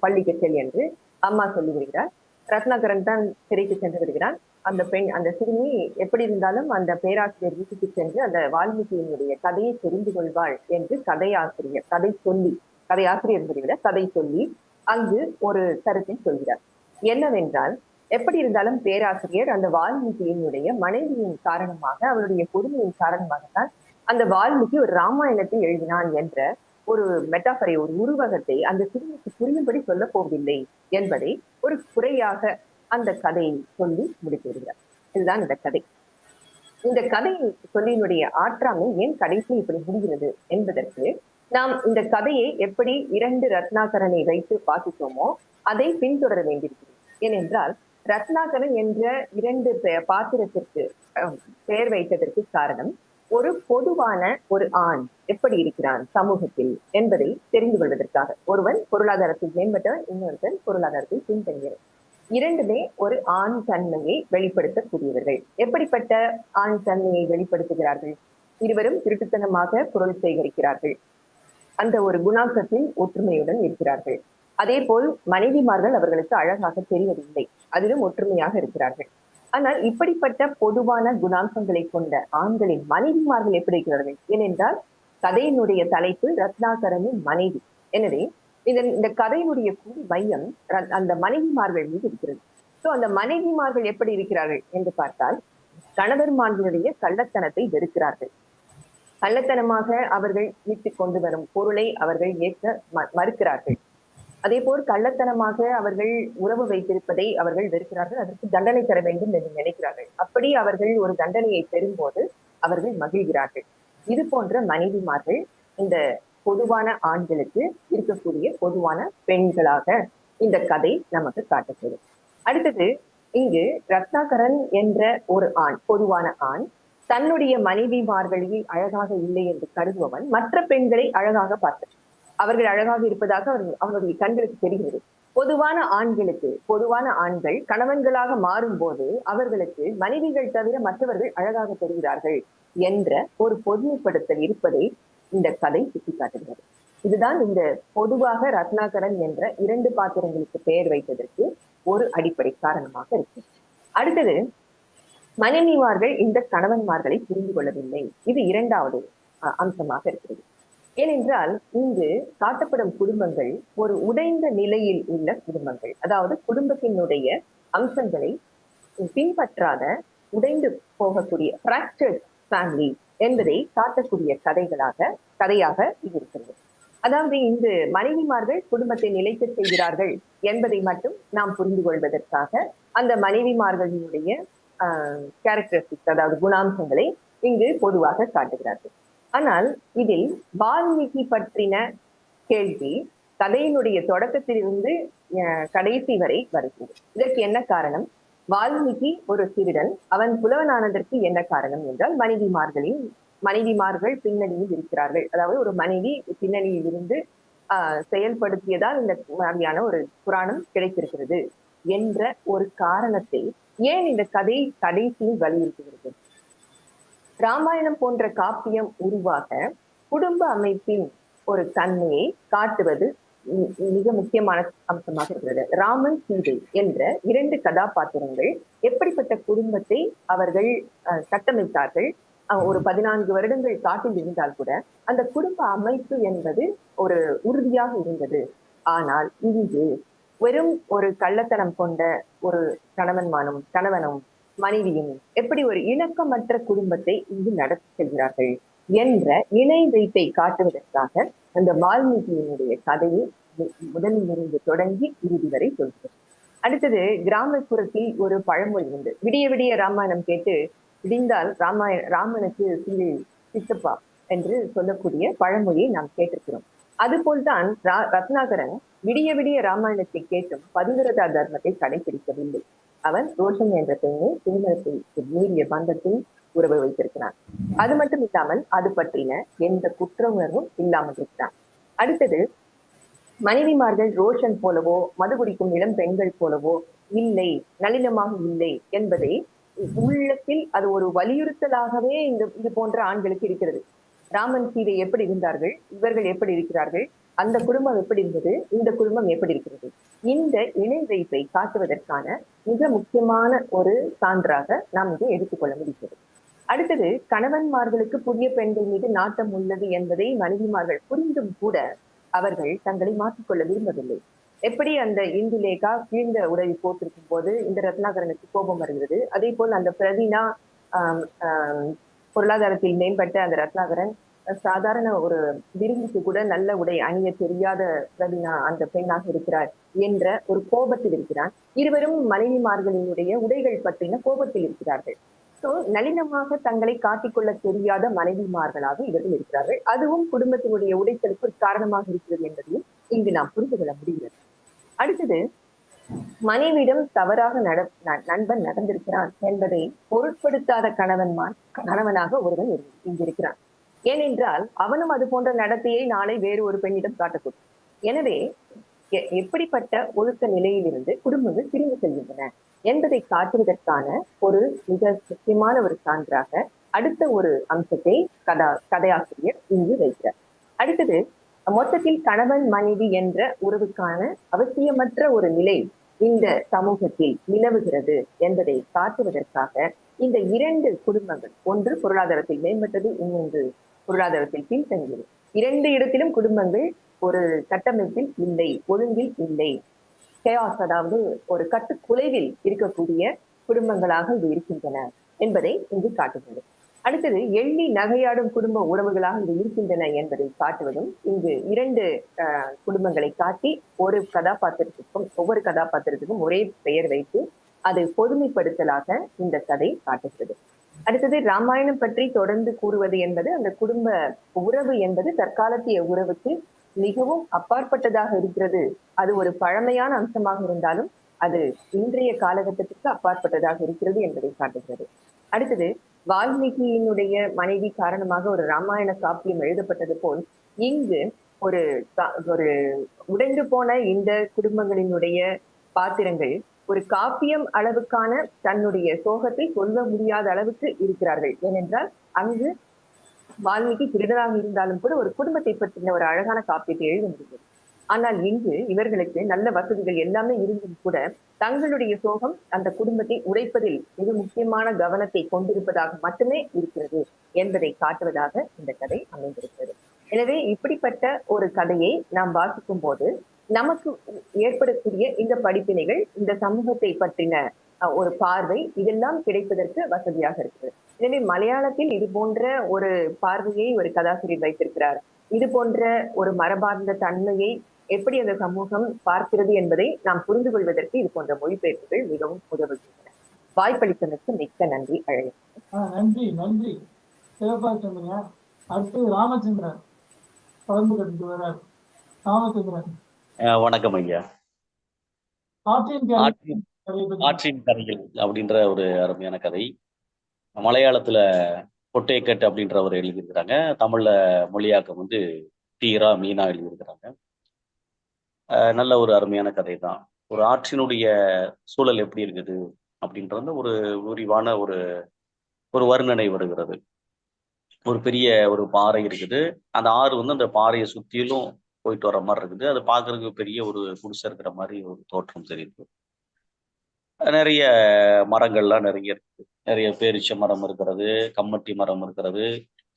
பள்ளிக்கு செல் என்று அம்மா சொல்லி விடுகிறார். ரத்னாகரன் தான் சிறைக்கு சென்று விடுகிறான். அந்த சிறுமி எப்படி இருந்தாலும் அந்த பேராசிரியர் வீட்டுக்கு சென்று அந்த வால்மீகியினுடைய கதையை தெரிந்து கொள்வாள் என்று கதையாசிரியர் விட கதை சொல்லி அங்கு ஒரு கருத்தை சொல்கிறார். என்னவென்றால், எப்படி இருந்தாலும் பேராசிரியர் அந்த வால்மீகியினுடைய மனைவியின் காரணமாக, அவளுடைய கொடுமையின் காரணமாகத்தான் அந்த வால்மீகி ஒரு ராமாயணத்தை எழுதினான் என்ற ஒரு மெட்டாபரை, ஒரு உருவகத்தை அந்த சிறுமிக்கு புரியும்படி சொல்ல போவதில்லை என்பதை ஒரு குறையாக அந்த கதையை சொல்லி முடித்து விடுகிறார். இதுதான் இந்த கதை. இந்த கதை சொல்லியினுடைய ஆற்றாமை ஏன் கடைசியில் இப்படி முடிகிறது என்பதற்கு நாம் இந்த கதையை எப்படி 2 ரத்னாகரனை வைத்து வாசித்தோமோ அதை பின்தொடர வேண்டியிருக்கிறது. ஏனென்றால் ரத்னாகரன் என்ற 2 பாத்திரத்திற்கு பெயர் வைத்ததற்கு காரணம், ஒரு பொதுவான ஒரு ஆண் எப்படி இருக்கிறான் சமூகத்தில் என்பதை தெரிந்து கொள்வதற்காக. ஒருவன் பொருளாதாரத்தில் மேம்பட்டவன், இன்னொருவன் பொருளாதாரத்தில் பின்தங்கியவன். 2மே ஒரு ஆண் தன்மையை வெளிப்படுத்தக்கூடியவர்கள். எப்படிப்பட்ட ஆண் தன்மையை வெளிப்படுத்துகிறார்கள்? இருவரும் திருட்டுத்தனமாக பொருள் சேகரிக்கிறார்கள். அந்த ஒரு குணாக்கத்தில் ஒற்றுமையுடன் இருக்கிறார்கள். அதே போல் மனைவிமார்கள் அவர்களுக்கு அழகாக தெரிவதில்லை, அதிலும் ஒற்றுமையாக இருக்கிறார்கள். ஆனால் இப்படிப்பட்ட பொதுவான குணாம்சங்களை கொண்ட ஆண்களின் மனைவிமார்கள் எப்படி இருக்கிறார்கள்? ஏனென்றால் கதையினுடைய தலைப்பு ரத்னாகரனின் மனைவி. எனவே இந்த கதையினுடைய கூடி மையம் அந்த மனைவிமார்கள் மீது இருக்கிறது. சோ அந்த மனைவிமார்கள் எப்படி இருக்கிறார்கள் என்று பார்த்தால், கணவன்மார்களுடைய கள்ளத்தனத்தை வெறுக்கிறார்கள். கள்ளத்தனமாக அவர்கள் மீட்டுக் கொண்டு வரும் பொருளை அவர்கள் ஏற்க மறுக்கிறார்கள். அதே போல் கள்ளத்தனமாக அவர்கள் உறவு வைத்திருப்பதை அவர்கள் வெறுக்கிறார்கள். அதற்கு தண்டனை தர வேண்டும் என்று நினைக்கிறார்கள். அப்படி அவர்கள் ஒரு தண்டனையை பெறும்போது அவர்கள் மகிழ்கிறார்கள். இது போன்ற மனைவிமார்கள் இந்த பொதுவான ஆண்களுக்கு இருக்கக்கூடிய பொதுவான பெண்களாக இந்த கதை நமக்கு காட்டப்படும். அடுத்தது, இங்கு ரத்னாகரன் என்ற ஒரு ஆண், பொதுவான ஆண், தன்னுடைய மனைவிமார்களில் அழகாக இல்லை என்று கருதுபவன் மற்ற பெண்களை அழகாக பார்த்தார். அவர்கள் அழகாக இருப்பதாக அவருடைய கண்களுக்கு தெரிகிறது. பொதுவான ஆண்கள் கணவன்களாக மாறும் போது அவர்களுக்கு மனைவிகள் தவிர மற்றவர்கள் அழகாக தெரிகிறார்கள் என்ற ஒரு பொதுமைப்படுத்தல் இருப்பதை இந்த கதை சுட்டிக்காட்டுகிறது. இதுதான் இந்த பொதுவாக ரத்னாகரன் என்ற 2 பாத்திரங்களுக்கு பெயர் வைத்ததற்கு ஒரு அடிப்படை காரணமாக இருக்கு. அடுத்தது, மனைவிமார்கள் இந்த கணவன்மார்களை புரிந்து கொள்ளவில்லை. இது 2வது அம்சமாக இருக்கிறது. ஏனென்றால் இங்கு காட்டப்படும் குடும்பங்கள் ஒரு உடைந்த நிலையில் உள்ள குடும்பங்கள், அதாவது குடும்பத்தினுடைய அம்சங்களை பின்பற்றாத, உடைந்து போகக்கூடிய ஃப்ராக்சர்ட் ஃபேமிலி என்பதை காட்டக்கூடிய கதையாக இது இருக்கிறது. அதாவது இந்த மனைவிமார்கள் குடும்பத்தை நிலைக்க செய்கிறார்கள் என்பதை மட்டும் நாம் புரிந்து கொள்வதற்காக அந்த மனைவிமார்களினுடைய கேரக்டரிஸ்டிக்ஸ், அதாவது குணாம்சங்களை இங்கு பொதுவாக காட்டுகிறார்கள். ஆனால் இதில் வால்மீகி பற்றின கேள்வி கதையினுடைய தொடக்கத்திலிருந்து கடைசி வரை வருகிறது. இதற்கு என்ன காரணம்? வால்மீகி ஒரு திருடன், அவன் புலவனானதற்கு என்ன காரணம் என்றால், மனைவிமார்கள் பின்னணியில் இருக்கிறார்கள். அதாவது ஒரு மனைவி பின்னணியில் இருந்து செயல்படுத்தியதால் இந்த மாதிரியான ஒரு புராணம் கிடைத்திருக்கிறது என்ற ஒரு காரணத்தை ஏன் இந்த கதை கடைசியில் வலியுறுத்துகிறது? ராமாயணம் போன்ற காப்பியம் உருவாக குடும்ப அமைப்பின் ஒரு தன்மையை காட்டுவது மிக முக்கியமான அம்சமாக இருக்கிறது. ராமன் சீதை என்ற 2 கதாபாத்திரங்கள் எப்படிப்பட்ட குடும்பத்தை அவர்கள் கட்டமைத்தார்கள். ஒரு 14 வருடங்கள் காட்டில் இருந்தால் கூட அந்த குடும்ப அமைப்பு என்பது ஒரு உறுதியாக இருந்தது. ஆனால் இங்கு வெறும் ஒரு கள்ளத்தனம் கொண்ட ஒரு கணவனும் மனைவியும் எப்படி ஒரு இணக்கமற்ற குடும்பத்தை இங்கு நடத்தி செல்கிறார்கள் என்ற இணை வைப்பை காட்டுவதற்காக அந்த வால்மீகியினுடைய கதையை முதலில் இருந்து தொடங்கி இறுதி வரை சொல்கிறது. அடுத்தது கிராமப்புறத்தில் ஒரு பழமொழி உண்டு. விடிய விடிய ராமாயணம் கேட்டு விடிந்தால் ராமனுக்கு சித்தப்பா என்று சொல்லக்கூடிய பழமொழியை நாம் கேட்டிருக்கிறோம். அதுபோல்தான் ரத்னாகரன் விடிய விடிய ராமாயணத்தை கேட்டும் பதிவிரதா தர்மத்தை கடைபிடிக்கவில்லை. அவன் ரோஷன் என்ற பெண்ணை திருமணத்தை மீறிய பந்தத்தில் உறவு வைத்திருக்கிறான். அது மட்டும் இல்லாமல் அது பற்றின எந்த குற்ற உணர்வும் இல்லாமல் இருக்கிறான். அடுத்தது மனைவிமார்கள் ரோஷன் போலவோ மது குடிக்கும் இளம் பெண்கள் போலவோ இல்லை, நளினமாக இல்லை என்பதை உள்ளத்தில் அது ஒரு வலியுறுத்தலாகவே இது போன்ற ஆண்களுக்கு இருக்கிறது. ராமன் சீதை எப்படி இருந்தார்கள், இவர்கள் எப்படி இருக்கிறார்கள், அந்த குடும்பம் எப்படி இருந்தது, இந்த குடும்பம் எப்படி இருக்கிறது, இந்த இணை வைப்பை காட்டுவதற்கான மிக முக்கியமான ஒரு சான்றாக நாம் இதை எடுத்துக்கொள்ள முடிகிறது. அடுத்தது கணவன்மார்களுக்கு புதிய பெண்கள் மீது நாட்டம் உள்ளது என்பதை மனைவிமார்கள் புரிந்தும் கூட அவர்கள் தங்களை மாற்றிக்கொள்ள விரும்பவில்லை. எப்படி அந்த இந்துலேகா கீழ்ந்த உடலை போட்டிருக்கும் போது இந்த ரத்னாகரனுக்கு கோபம் வருகிறது, அதே போல் அந்த பிரவீனா பொருளாதாரத்தில் மேம்பட்ட அந்த ரத்னாகரன் சாதாரண ஒரு விருந்துக்கு கூட நல்ல உடை அணிய தெரியாத பிரவீனா அந்த பெண்ணாக இருக்கிறார் என்ற ஒரு கோபத்தில் இருக்கிறான். இருவரும் மனைவிமார்களினுடைய உடைகள் பற்றின கோபத்தில் இருக்கிறார்கள். சோ நளினமாக தங்களை காட்டிக்கொள்ள தெரியாத மனைவிமார்களாக இவர்கள் இருக்கிறார்கள். அதுவும் குடும்பத்தினுடைய உடைத்தலுக்கு ஒரு காரணமாக இருக்கிறது என்பதையும் இங்கு நாம் புரிந்து கொள்ள முடிகிறது. அடுத்தது மனைவியிடம் தவறாக நண்பன் நடந்திருக்கிறான் என்பதை பொருட்படுத்தாத கணவனாக ஒருவன் இங்கு இருக்கிறான். ஏனென்றால் அவனும் அது போன்ற நடத்தையை நாளை வேறு ஒரு பெண்ணிடம் காட்டக்கூடும். எனவே எப்படிப்பட்ட ஒழுக்க நிலையிலிருந்து குடும்பங்கள் பிரிந்து செல்கின்றன என்பதை காட்டுவதற்கான ஒரு மிக முக்கியமான ஒரு சான்றாக அடுத்த ஒரு அம்சத்தை கதையாசிரியர் இங்கு வைக்கிறார். அடுத்தது மொத்தத்தில் கணவன் மனைவி என்ற உறவுக்கான அவசியமற்ற ஒரு நிலை இந்த சமூகத்தில் நிலவுகிறது என்பதை காட்டுவதற்காக இந்த 2 குடும்பங்கள், ஒன்று பொருளாதாரத்தில் மேம்பட்டது, இன்னொன்று பொருளாதாரத்தில் பின்தங்கியது, 2 இடத்திலும் குடும்பங்கள் ஒரு கட்டமைப்பில் இல்லை, ஒழுங்கில் இல்லை, கேஆஸ் அதாவது ஒரு கட்டுக்குலைவில் இருக்கக்கூடிய குடும்பங்களாக இது இருக்கின்றன என்பதை இங்கு காட்டுகிறது. அடுத்தது எள்ளி நகையாடும் குடும்ப உறவுகளாக இது இருக்கின்றன என்பதை காட்டுவதும் இங்கு 2 குடும்பங்களை காட்டி ஒவ்வொரு கதாபாத்திரத்துக்கும் ஒரே பெயர் வைத்து அதை பொதுமைப்படுத்தலாக இந்த கதை காட்டுகிறது. அடுத்தது ராமாயணம் பற்றி தொடர்ந்து கூறுவது என்பது அந்த குடும்ப உறவு என்பது தற்காலத்திய உறவுக்கு மிகவும் அப்பாற்பட்டதாக இருக்கிறது. அது ஒரு பழமையான அம்சமாக இருந்தாலும் அது இன்றைய காலகட்டத்திற்கு அப்பாற்பட்டதாக இருக்கிறது என்பதை காட்டுகிறது. அடுத்தது வால்மீகியினுடைய மனைவி காரணமாக ஒரு ராமாயண காப்பியம் எழுதப்பட்டது போல் இங்கு ஒரு உடைந்து போன இந்த குடும்பங்களினுடைய பாத்திரங்கள் ஒரு காப்பியம் அளவுக்கான தன்னுடைய சோகத்தை சொல்ல முடியாத அளவுக்கு இருக்கிறார்கள். ஏனென்றால் அங்கு வால்மீகி திருடராக இருந்தாலும் கூட ஒரு குடும்பத்தை பற்றின ஒரு அழகான காப்பியத்தை எழுத முடிந்தது. ஆனால் இங்கு இவர்களுக்கு நல்ல வசதிகள் எல்லாமே இருந்தும் கூட தங்களுடைய சோகம் அந்த குடும்பத்தை உடைப்பதில் மிக முக்கியமான கவனத்தை கொண்டிருப்பதாக மட்டுமே இருக்கிறது என்பதை காட்டுவதாக இந்த கதை அமைந்திருக்கிறது. எனவே இப்படிப்பட்ட ஒரு கதையை நாம் வாசிக்கும் போது நமக்கு ஏற்படக்கூடிய இந்த படிப்பினைகள், இந்த சமூகத்தை பற்றின ஒரு பார்வை, இதெல்லாம் கிடைப்பதற்கு வசதியாக இருக்கிறது. எனவே மலையாளத்தில் இது போன்ற ஒரு பார்வையை ஒரு கதாசிரியர் வைத்திருக்கிறார். இது போன்ற ஒரு மரபார்ந்த தன்மையை எப்படி அந்த சமூகம் பார்க்கிறது என்பதை நாம் புரிந்து கொள்வதற்கு இது போன்ற மொழிபெயர்ப்புகள் மிகவும் உதவுகின்றன. வாய்ப்பளித்ததற்கு மிக்க நன்றி. நன்றி நன்றி. சிறப்பாக சொன்னீங்க. அடுத்து ராமச்சந்திரன் கலந்து கொண்டு வரார். ராமச்சந்திரன். வணக்கம் ஐயா. ஆற்றின் கதைகள் அப்படின்ற ஒரு அருமையான கதை. மலையாளத்துல பொட்டேக்கட் அப்படின்றவர் எழுதியிருக்கிறாங்க. தமிழ்ல மொழியாக்கம் தீரா மீனா எழுதியிருக்கிறாங்க. நல்ல ஒரு அருமையான கதை தான். ஒரு ஆற்றினுடைய சூழல் எப்படி இருக்குது அப்படின்றது ஒரு விரிவான ஒரு வர்ணனை வருகிறது. ஒரு பெரிய ஒரு பாறை இருக்குது. அந்த ஆறு அந்த பாறையை சுற்றிலும் போயிட்டு வர மாதிரி இருக்குது. அது பார்க்கறதுக்கு பெரிய ஒரு குடிசை இருக்கிற மாதிரி ஒரு தோற்றம் தெரியுது. நிறைய மரங்கள்லாம் நிறைய இருக்குது. நிறைய பேரிச்ச மரம் இருக்கிறது, கம்மட்டி மரம் இருக்கிறது,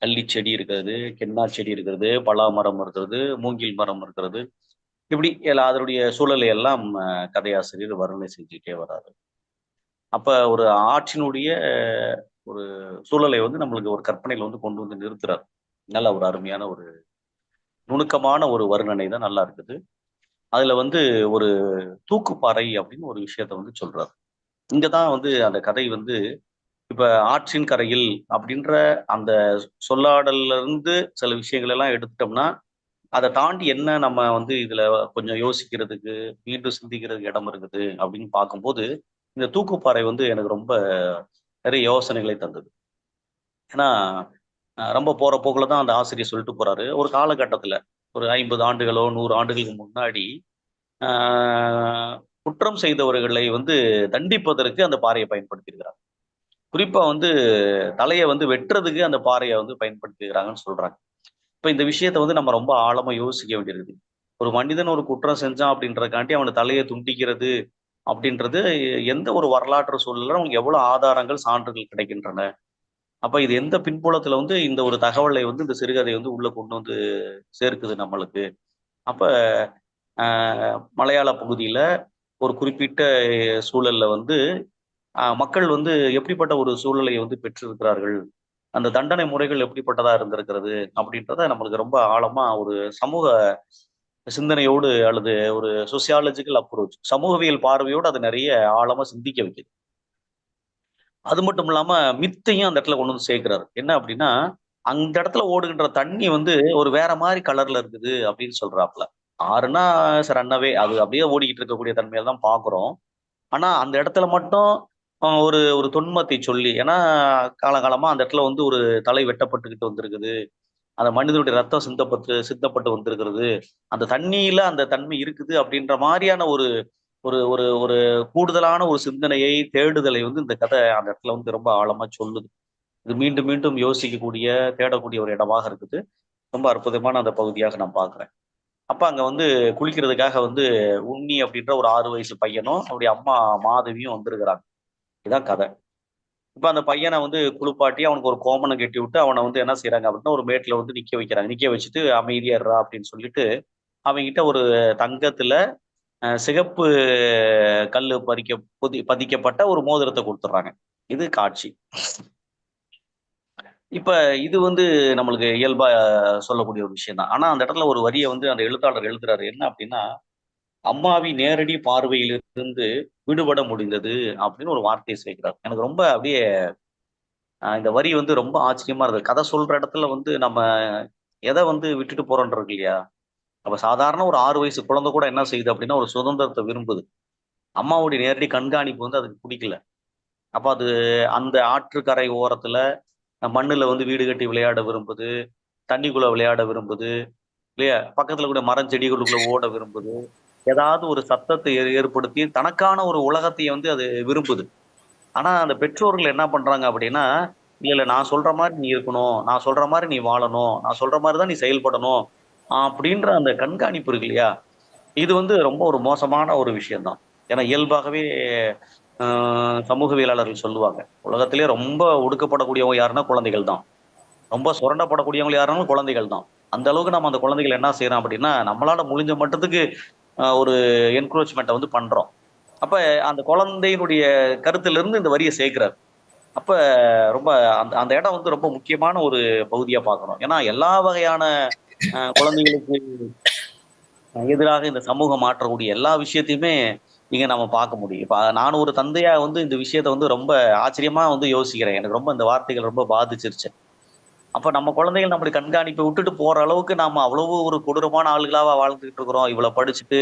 கள்ளி செடி இருக்கிறது, கென்னா செடி இருக்கிறது, பலா மரம் இருக்கிறது, மூங்கில் மரம் இருக்கிறது. இப்படி அதனுடைய சூழலை எல்லாம் கதையாசிரியர் வர்ணனை செஞ்சுட்டே வராரு. அப்ப ஒரு ஆற்றினுடைய ஒரு சூழலை வந்து நம்மளுக்கு ஒரு கற்பனையில வந்து கொண்டு வந்து நிறுத்துறாரு. நல்ல ஒரு அருமையான ஒரு நுணுக்கமான ஒரு வர்ணனை தான் நல்லா இருக்குது. அதுல வந்து ஒரு தூக்குப்பாறை அப்படின்னு ஒரு விஷயத்த வந்து சொல்றாரு. இங்கதான் வந்து அந்த கதை வந்து இப்ப ஆற்றின் கரையில் அப்படின்ற அந்த சொல்லாடல்ல இருந்து சில விஷயங்கள் எல்லாம் எடுத்துட்டோம்னா, அதை தாண்டி என்ன நம்ம வந்து இதுல கொஞ்சம் யோசிக்கிறதுக்கு, மீண்டும் சிந்திக்கிறதுக்கு இடம் இருக்குது அப்படின்னு பார்க்கும்போது, இந்த தூக்குப்பாறை வந்து எனக்கு ரொம்ப நிறைய யோசனைகளை தந்தது. ஏன்னா ரொம்ப போற போக்குல தான் அந்த ஆசிரியர் சொல்லிட்டு போறாரு. ஒரு காலகட்டத்துல ஒரு 50 ஆண்டுகளோ 100 ஆண்டுகளுக்கு முன்னாடி குற்றம் செய்தவர்களை வந்து தண்டிப்பதற்கு அந்த பாறையை பயன்படுத்தியிருக்கிறாங்க. குறிப்பா வந்து தலையை வந்து வெட்டுறதுக்கு அந்த பாறையை வந்து பயன்படுத்திக்கிறாங்கன்னு சொல்றாங்க. இப்ப இந்த விஷயத்த வந்து நம்ம ரொம்ப ஆழமா யோசிக்க வேண்டியிருக்கு. ஒரு மனிதன் ஒரு குற்றம் செஞ்சான் அப்படின்றதுக்காண்டி அவன தலையை துண்டிக்கிறது அப்படின்றது எந்த ஒரு வரலாற்று சூழல்ல நமக்கு எவ்வளவு ஆதாரங்கள், சான்றுகள் கிடைக்கின்றன. அப்ப இது எந்த பின்புலத்துல வந்து இந்த ஒரு தகவலை வந்து இந்த சிறுகதை வந்து உள்ள கொண்டு வந்து சேர்க்குது நம்மளுக்கு. அப்ப மலையாள பகுதியில ஒரு குறிப்பிட்ட சூழல்ல வந்து மக்கள் வந்து எப்படிப்பட்ட ஒரு சூழலை வந்து பெற்றிருக்கிறார்கள், அந்த தண்டனை முறைகள் எப்படிப்பட்டதா இருந்திருக்கிறது அப்படின்றத நம்மளுக்கு ரொம்ப ஆழமா ஒரு சமூக சிந்தனையோடு அல்லது ஒரு சொசியாலஜிக்கல் அப்ரோச், சமூகவியல் பார்வையோடு அது நிறைய ஆழமா சிந்திக்க வைக்குது. அது மட்டும் இல்லாம மித்தையும் அந்த இடத்துல கொண்டு வந்து சேர்க்கிறாரு. என்ன அப்படின்னா, அந்த இடத்துல ஓடுகின்ற தண்ணி வந்து ஒரு வேற மாதிரி கலர்ல இருக்குது அப்படின்னு சொல்றாப்புல. ஆறுனா ரன்னவே அது அப்படியே ஓடிக்கிட்டு இருக்கக்கூடிய தன்மையில தான் பார்க்குறோம். ஆனா அந்த இடத்துல மட்டும் ஒரு ஒரு தொன்மத்தை சொல்லி, ஏன்னா காலகாலமா அந்த இடத்துல வந்து ஒரு தலை வெட்டப்பட்டுக்கிட்டு வந்திருக்குது. அந்த மனிதனுடைய ரத்தம் சிந்தப்பட்டு வந்திருக்கிறது. அந்த தண்ணீயில அந்த தன்மை இருக்குது அப்படின்ற மாரியான ஒரு ஒரு ஒரு ஒரு கூடுதலான ஒரு சிந்தனையை, தேடுதலை வந்து இந்த கதை அந்த இடத்துல வந்து ரொம்ப ஆழமா சொல்லுது. இது மீண்டும் மீண்டும் யோசிக்கக்கூடிய, தேடக்கூடிய ஒரு இடமாக இருக்குது. ரொம்ப அற்புதமான அந்த பகுதியாக நான் பார்க்குறேன். அப்ப அங்க வந்து குளிக்கிறதுக்காக வந்து உண்ணி அப்படின்ற ஒரு 6 வயசு பையனும், அவருடைய அம்மா மாதவியும் வந்திருக்கிறாங்க. இதான் கதை. இப்ப அந்த பையன வந்து குளிப்பாட்டி, அவனுக்கு ஒரு கோமணம் கட்டி விட்டு, அவன வந்து என்ன செய்றாங்க அப்படின்னா, ஒரு மேட்ல வந்து நிக்க வைக்கிறாங்க. நிக்க வச்சுட்டு அமைதியா இருடா அப்படின்னு சொல்லிட்டு, அவன்கிட்ட ஒரு தங்கத்துல சிகப்பு கல்லு பதிக்கப்பட்ட ஒரு மோதிரத்த குடுத்துடுறாங்க. இது காட்சி. இப்ப இது வந்து நம்மளுக்கு இயல்பா சொல்லக்கூடிய ஒரு விஷயம் தான். ஆனா அந்த இடத்துல ஒரு வரிய வந்து அந்த எழுத்தாளர் எழுதுறாரு. என்ன அப்படின்னா, "அம்மாவின் நேரடி பார்வையிலிருந்து விடுபட முடிந்தது" அப்படின்னு ஒரு வார்த்தைய சேர்க்கிறார். எனக்கு ரொம்ப அப்படியே இந்த வரி வந்து ரொம்ப ஆச்சரியமா இருந்தது. கதை சொல்ற இடத்துல வந்து நம்ம எத வந்து விட்டுட்டு போறோம்ன்னு இருக்கு இல்லையா? அப்ப சாதாரண ஒரு 6 வயசு குழந்தை கூட என்ன செய்யுது அப்படின்னா, ஒரு சுதந்திரத்த விரும்புது. அம்மாவுடைய நேரடி கண்காணிப்பு வந்து அதுக்கு புடிக்கல. அப்ப அது அந்த ஆற்றுக்கரை ஓரத்துல மண்ணுல வந்து வீடு கட்டி விளையாட விரும்புது. தண்ணிக்குள்ள விளையாட விரும்புது. இல்லையா? பக்கத்துல கூட மரம் செடிகளுக்குள்ள ஓட விரும்புது. ஏதாவது ஒரு சத்தத்தை ஏற்படுத்தி தனக்கான ஒரு உலகத்தை வந்து அது விரும்புது. ஆனா அந்த பெற்றோர்கள் என்ன பண்றாங்க அப்படின்னா, இல்ல இல்ல நான் சொல்ற மாரி நீ இருக்கணும். நான் சொல்ற மாரி நீ வாழணும். நான் சொல்ற மாரி தான் நீ செயல்படணும். அப்படின்ற அந்த கண்காணிப்பு இருக்கு இல்லையா? இது வந்து ரொம்ப ஒரு மோசமான ஒரு விஷயம் தான். ஏன்னா இயல்பாகவே அ சமூகவியலாளர்கள் சொல்லுவாங்க. உலகத்திலேயே ரொம்ப ஒடுக்கப்படக்கூடியவங்க யாருன்னா குழந்தைகள் தான். ரொம்ப சுரண்டப்படக்கூடியவங்க யாருனாலும் குழந்தைகள் தான். அந்த அளவுக்கு நம்ம அந்த குழந்தைகள் என்ன செய்றோம் அப்படின்னா, நம்மளால முடிஞ்ச மட்டத்துக்கு ஒரு என்க்ரோச்மென்ட்ட வந்து பண்றோம். அப்ப அந்த குழந்தையினுடைய கருத்திலிருந்து இந்த வரிய சேர்க்கிறார். அப்ப ரொம்ப அந்த அந்த இடம் வந்து ரொம்ப முக்கியமான ஒரு பகுதியா பார்க்குறோம். ஏன்னா எல்லா வகையான குழந்தைகளுக்கு எதிராக இந்த சமூகம் மாற்றக்கூடிய எல்லா விஷயத்தையுமே இங்க நம்ம பார்க்க முடியும். இப்ப நான் ஒரு தந்தையா வந்து இந்த விஷயத்த வந்து ரொம்ப ஆச்சரியமா வந்து யோசிக்கிறேன். எனக்கு ரொம்ப இந்த வார்த்தைகள் ரொம்ப பாதிச்சிருச்சு. அப்ப நம்ம குழந்தைகள் நம்முடைய கண்காணிப்பை விட்டுட்டு போற அளவுக்கு நாம அவ்வளவு ஒரு கொடூரமான ஆளுகளாவா வாழ்ந்துகிட்டு இருக்கிறோம். இவ்வளவு படிச்சுட்டு,